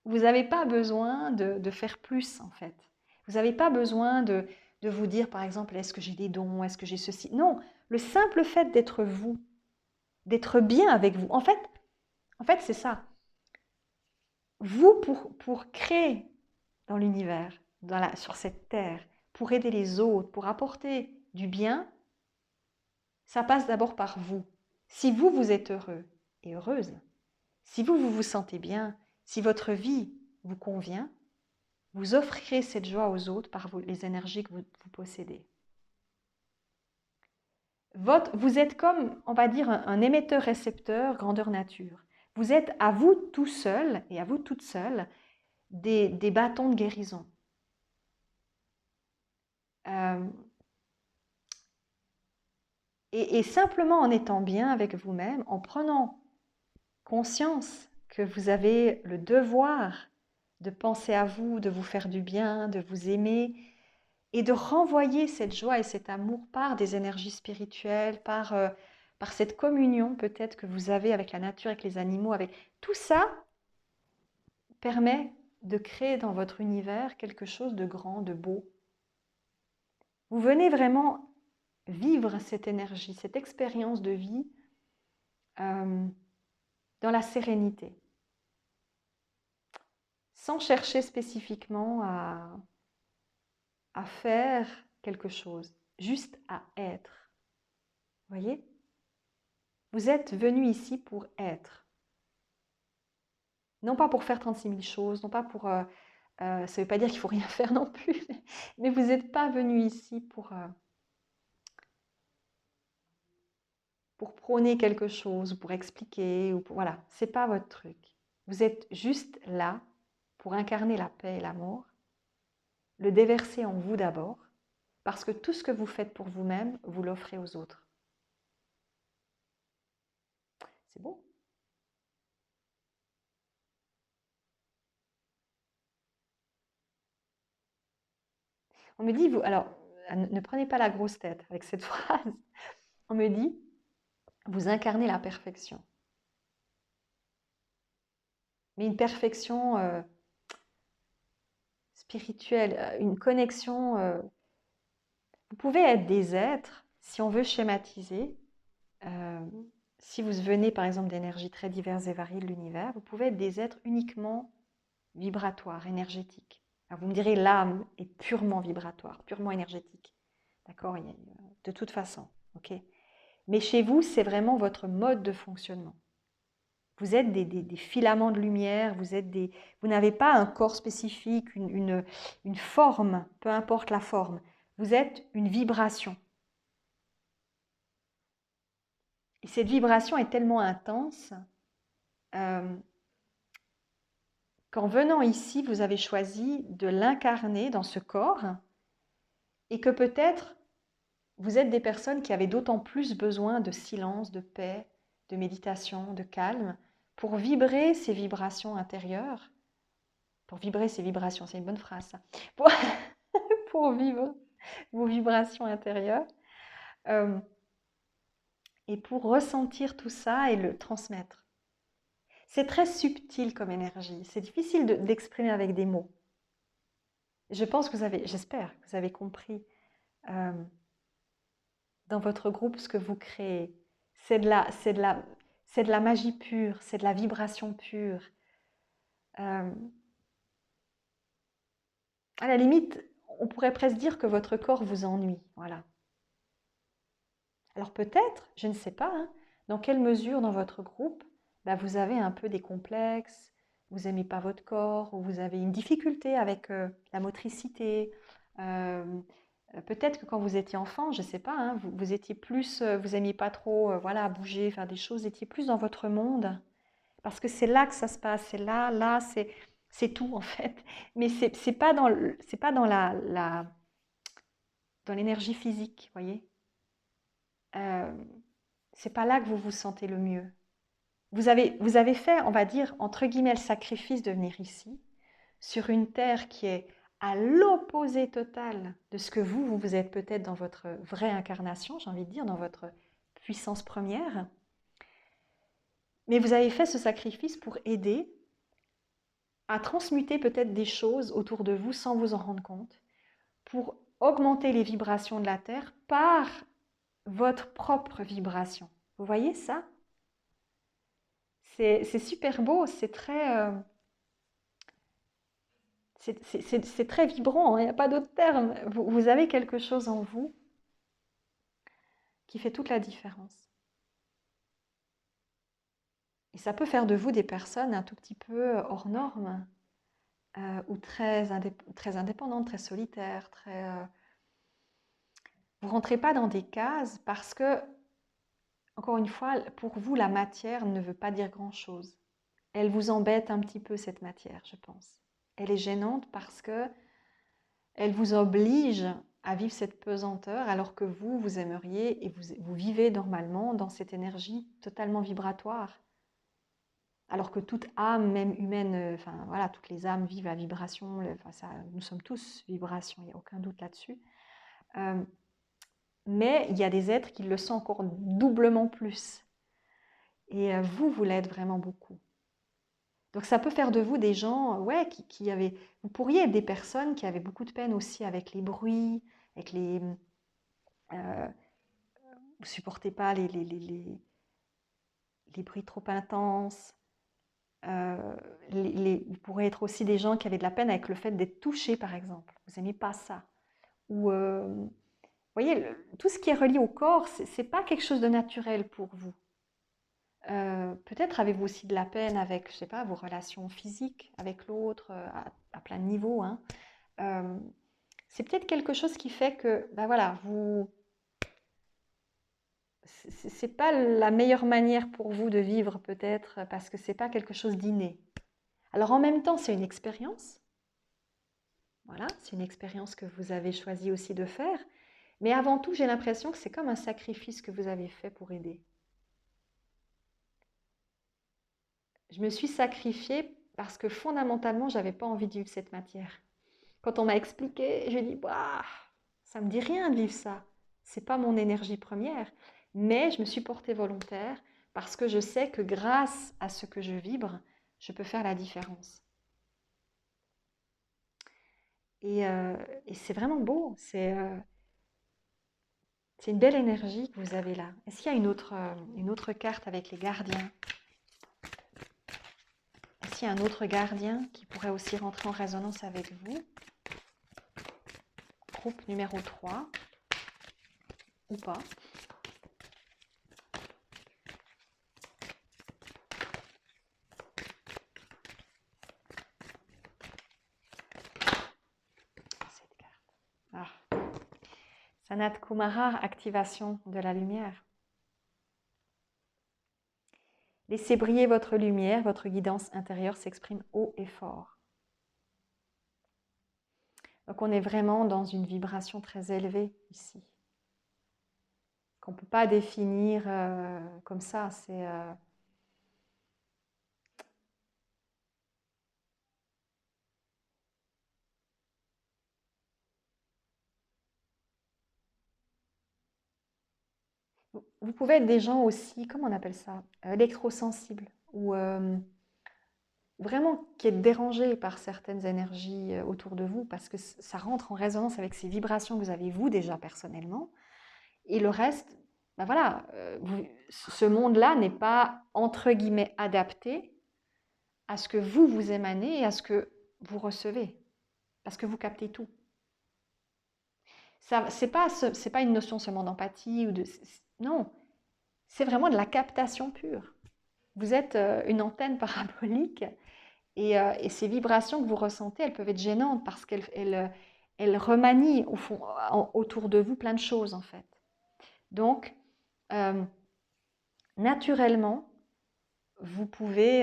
Vous n'avez pas besoin de faire plus, en fait. Vous n'avez pas besoin de vous dire, par exemple, est-ce que j'ai des dons, est-ce que j'ai ceci. Non, le simple fait d'être vous, d'être bien avec vous. En fait c'est ça. Vous, pour créer dans l'univers, sur cette terre, pour aider les autres, pour apporter du bien, ça passe d'abord par vous. Si vous, vous êtes heureux et heureuse, si vous, vous vous sentez bien, si votre vie vous convient, vous offrirez cette joie aux autres par les énergies que vous possédez. Vous êtes comme, on va dire, un émetteur-récepteur grandeur nature. Vous êtes à vous tout seul et à vous toute seule des bâtons de guérison. Et simplement en étant bien avec vous-même, en prenant conscience que vous avez le devoir de penser à vous, de vous faire du bien, de vous aimer, et de renvoyer cette joie et cet amour par des énergies spirituelles, par cette communion peut-être que vous avez avec la nature, avec les animaux, avec tout ça permet de créer dans votre univers quelque chose de grand, de beau. Vous venez vraiment vivre cette énergie, cette expérience de vie dans la sérénité, sans chercher spécifiquement à faire quelque chose, juste à être. Vous voyez? Vous êtes venu ici pour être. Non pas pour faire 36 000 choses, non pas pour... ça ne veut pas dire qu'il ne faut rien faire non plus, mais vous n'êtes pas venu ici pour prôner quelque chose, pour expliquer, ou pour, voilà, ce n'est pas votre truc. Vous êtes juste là pour incarner la paix et l'amour, le déverser en vous d'abord, parce que tout ce que vous faites pour vous-même, vous l'offrez aux autres. C'est beau. On me dit, vous, alors, ne prenez pas la grosse tête avec cette phrase. On me dit, vous incarnez la perfection. Mais une perfection spirituelle, une connexion. Vous pouvez être des êtres, si on veut schématiser, si vous venez par exemple d'énergies très diverses et variées de l'univers, vous pouvez être des êtres uniquement vibratoires, énergétiques. Alors vous me direz, l'âme est purement vibratoire, purement énergétique. D'accord? De toute façon. Ok. Mais chez vous, c'est vraiment votre mode de fonctionnement. Vous êtes des filaments de lumière, vous n'avez pas un corps spécifique, une forme, peu importe la forme. Vous êtes une vibration. Et cette vibration est tellement intense qu'en venant ici, vous avez choisi de l'incarner dans ce corps et que peut-être vous êtes des personnes qui avaient d'autant plus besoin de silence, de paix, de méditation, de calme pour vibrer ces vibrations intérieures. Pour vibrer ces vibrations, c'est une bonne phrase ça. Pour vivre vos vibrations intérieures et pour ressentir tout ça et le transmettre. C'est très subtil comme énergie, c'est difficile d'exprimer avec des mots. Je pense que j'espère que vous avez compris dans votre groupe ce que vous créez. C'est de la magie pure, c'est de la vibration pure. À la limite, on pourrait presque dire que votre corps vous ennuie. Voilà. Alors peut-être, je ne sais pas, hein, dans quelle mesure dans votre groupe, vous avez un peu des complexes, vous n'aimez pas votre corps, ou vous avez une difficulté avec la motricité. Peut-être que quand vous étiez enfant, je ne sais pas, hein, vous étiez plus, vous n'aimiez pas trop voilà, bouger, faire des choses, vous étiez plus dans votre monde. Parce que c'est là que ça se passe, c'est là, c'est tout en fait. Mais c'est pas c'est pas dans dans l'énergie physique, vous voyez. C'est pas là que vous vous sentez le mieux. Vous avez fait, on va dire, entre guillemets, le sacrifice de venir ici, sur une terre qui est à l'opposé total de ce que vous êtes peut-être dans votre vraie incarnation, j'ai envie de dire, dans votre puissance première. Mais vous avez fait ce sacrifice pour aider à transmuter peut-être des choses autour de vous sans vous en rendre compte, pour augmenter les vibrations de la terre par votre propre vibration. Vous voyez ça? C'est super beau, c'est très vibrant, il n'y a pas d'autre terme. Vous avez quelque chose en vous qui fait toute la différence. Et ça peut faire de vous des personnes un tout petit peu hors normes, ou très indépendantes, très solitaires, vous ne rentrez pas dans des cases parce que, encore une fois, pour vous, la matière ne veut pas dire grand-chose. Elle vous embête un petit peu, cette matière, je pense. Elle est gênante parce que elle vous oblige à vivre cette pesanteur alors que vous aimeriez et vous vivez normalement dans cette énergie totalement vibratoire. Alors que toute âme, même humaine, enfin voilà, toutes les âmes vivent à vibration, enfin, ça, nous sommes tous vibration, il n'y a aucun doute là-dessus. Mais il y a des êtres qui le sont encore doublement plus. Et vous l'êtes vraiment beaucoup. Donc ça peut faire de vous des gens, ouais, qui avaient... Vous pourriez être des personnes qui avaient beaucoup de peine aussi avec les bruits, avec les... vous supportez pas les bruits trop intenses. Vous pourrez être aussi des gens qui avaient de la peine avec le fait d'être touchés, par exemple. Vous n'aimez pas ça. Ou, vous voyez, tout ce qui est relié au corps, ce n'est pas quelque chose de naturel pour vous. Peut-être avez-vous aussi de la peine avec, je sais pas, vos relations physiques avec l'autre, à plein de niveaux, hein. C'est peut-être quelque chose qui fait que, ben voilà, c'est pas la meilleure manière pour vous de vivre peut-être parce que c'est pas quelque chose d'inné. Alors en même temps, c'est une expérience. Voilà, c'est une expérience que vous avez choisi aussi de faire. Mais avant tout, j'ai l'impression que c'est comme un sacrifice que vous avez fait pour aider. Je me suis sacrifiée parce que fondamentalement, j'avais pas envie de vivre cette matière. Quand on m'a expliqué, je dis, bah, ça me dit rien de vivre ça. C'est pas mon énergie première. Mais je me suis portée volontaire parce que je sais que grâce à ce que je vibre, je peux faire la différence. Et c'est vraiment beau. C'est une belle énergie que vous avez là. Est-ce qu'il y a une autre carte avec les gardiens? Est-ce qu'il y a un autre gardien qui pourrait aussi rentrer en résonance avec vous? Groupe numéro 3 ou pas? Cette carte. Ah. Sanat Kumara, activation de la lumière. Laissez briller votre lumière, votre guidance intérieure s'exprime haut et fort. Donc on est vraiment dans une vibration très élevée ici, qu'on ne peut pas définir comme ça. Vous pouvez être des gens aussi, comment on appelle ça, électrosensibles, ou vraiment qui est dérangé par certaines énergies autour de vous, parce que ça rentre en résonance avec ces vibrations que vous avez vous déjà personnellement, et le reste, ben voilà, ce monde-là n'est pas entre guillemets adapté à ce que vous émanez et à ce que vous recevez, parce que vous captez tout. Ça, c'est pas une notion seulement d'empathie ou de, non, c'est vraiment de la captation pure. Vous êtes une antenne parabolique. Et ces vibrations que vous ressentez, elles peuvent être gênantes parce qu'elles remanient au fond, autour de vous plein de choses en fait. Donc, naturellement, vous pouvez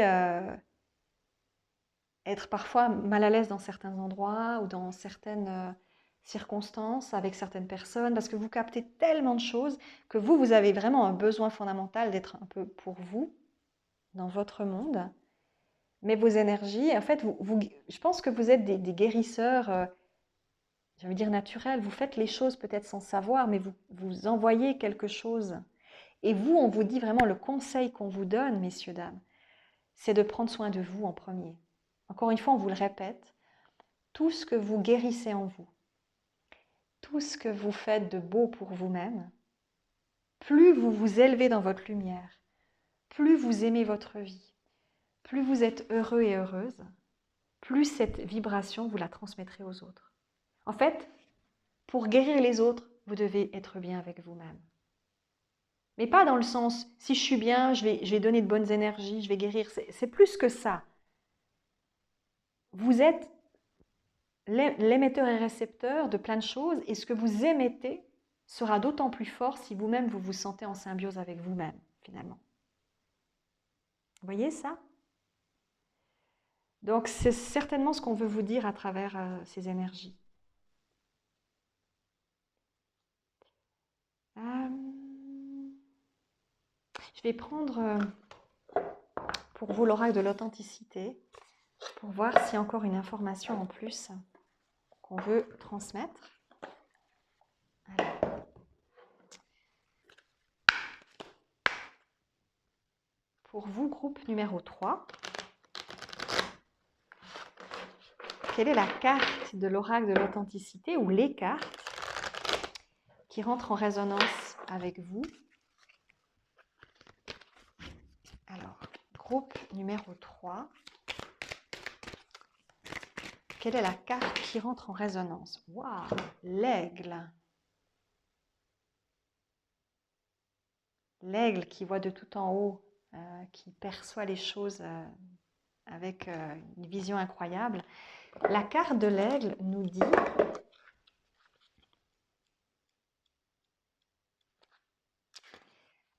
être parfois mal à l'aise dans certains endroits ou dans certaines circonstances avec certaines personnes parce que vous captez tellement de choses que vous avez vraiment un besoin fondamental d'être un peu pour vous dans votre monde. Mais vos énergies, en fait, je pense que vous êtes des guérisseurs, je veux dire naturels. Vous faites les choses peut-être sans savoir, mais vous envoyez quelque chose. Et vous, on vous dit vraiment le conseil qu'on vous donne, messieurs, dames, c'est de prendre soin de vous en premier. Encore une fois, on vous le répète, tout ce que vous guérissez en vous, tout ce que vous faites de beau pour vous-même, plus vous vous élevez dans votre lumière, plus vous aimez votre vie, plus vous êtes heureux et heureuse, plus cette vibration, vous la transmettrez aux autres. En fait, pour guérir les autres, vous devez être bien avec vous-même. Mais pas dans le sens, si je suis bien, je vais donner de bonnes énergies, je vais guérir. C'est plus que ça. Vous êtes l'émetteur et récepteur de plein de choses et ce que vous émettez sera d'autant plus fort si vous-même vous vous sentez en symbiose avec vous-même, finalement. Vous voyez ça? Donc c'est certainement ce qu'on veut vous dire à travers ces énergies. Je vais prendre pour vous l'oracle de l'authenticité pour voir s'il y a encore une information en plus qu'on veut transmettre. Alors, pour vous, groupe numéro 3, quelle est la carte de l'oracle de l'authenticité ou les cartes qui rentrent en résonance avec vous? Alors, groupe numéro 3, quelle est la carte qui rentre en résonance? Waouh, l'aigle. L'aigle qui voit de tout en haut, qui perçoit les choses avec une vision incroyable. La carte de l'aigle nous dit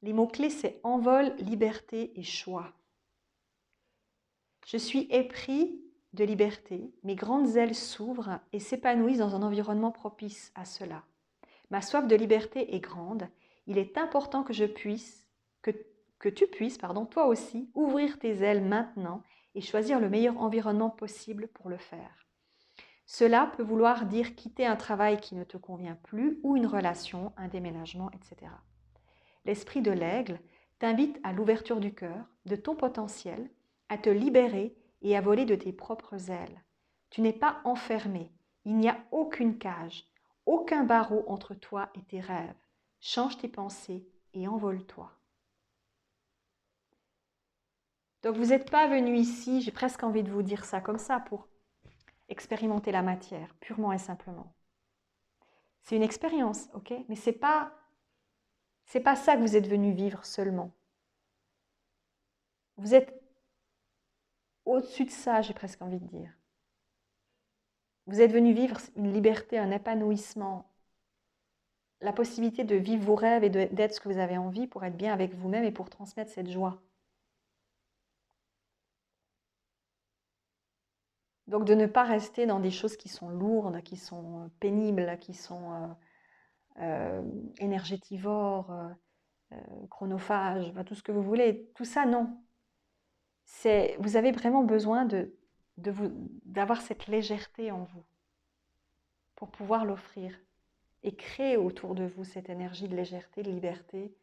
les mots-clés, c'est envol, liberté et choix. Je suis épris de liberté, mes grandes ailes s'ouvrent et s'épanouissent dans un environnement propice à cela. Ma soif de liberté est grande, il est important que tu puisses, toi aussi, ouvrir tes ailes maintenant et choisir le meilleur environnement possible pour le faire. Cela peut vouloir dire quitter un travail qui ne te convient plus ou une relation, un déménagement, etc. L'esprit de l'aigle t'invite à l'ouverture du cœur, de ton potentiel, à te libérer et à voler de tes propres ailes. Tu n'es pas enfermé, il n'y a aucune cage, aucun barreau entre toi et tes rêves. Change tes pensées et envole-toi. Donc vous n'êtes pas venu ici, j'ai presque envie de vous dire ça comme ça, pour expérimenter la matière, purement et simplement. C'est une expérience, ok? Mais c'est pas ça que vous êtes venu vivre seulement. Vous êtes au-dessus de ça, j'ai presque envie de dire. Vous êtes venu vivre une liberté, un épanouissement, la possibilité de vivre vos rêves et d'être ce que vous avez envie pour être bien avec vous-même et pour transmettre cette joie. Donc de ne pas rester dans des choses qui sont lourdes, qui sont pénibles, qui sont énergétivores, chronophages, tout ce que vous voulez. Tout ça, non. Vous avez vraiment besoin d'avoir cette légèreté en vous pour pouvoir l'offrir et créer autour de vous cette énergie de légèreté, de liberté,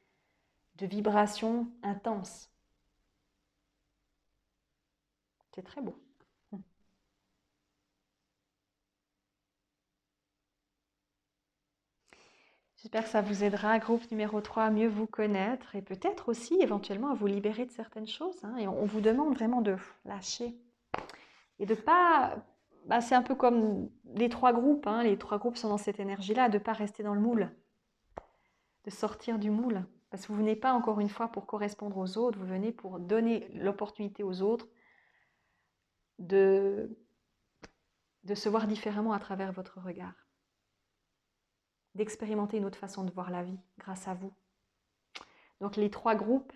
de vibration intense. C'est très beau. J'espère que ça vous aidera, groupe numéro 3, à mieux vous connaître et peut-être aussi éventuellement à vous libérer de certaines choses. Et on vous demande vraiment de lâcher et de pas... c'est un peu comme les 3 groupes, les 3 groupes sont dans cette énergie-là, de ne pas rester dans le moule, de sortir du moule. Parce que vous ne venez pas encore une fois pour correspondre aux autres, vous venez pour donner l'opportunité aux autres de se voir différemment à travers votre regard, d'expérimenter une autre façon de voir la vie grâce à vous. Donc les 3 groupes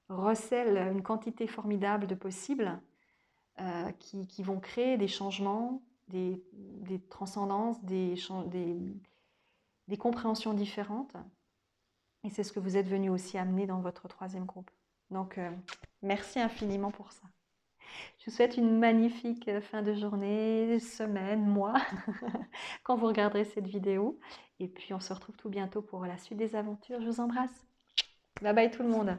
recèlent une quantité formidable de possibles qui vont créer des changements, des transcendances, des compréhensions différentes. Et c'est ce que vous êtes venu aussi amener dans votre 3e groupe. Donc, merci infiniment pour ça. Je vous souhaite une magnifique fin de journée, semaine, mois, quand vous regarderez cette vidéo. Et puis, on se retrouve tout bientôt pour la suite des aventures. Je vous embrasse. Bye bye tout le monde.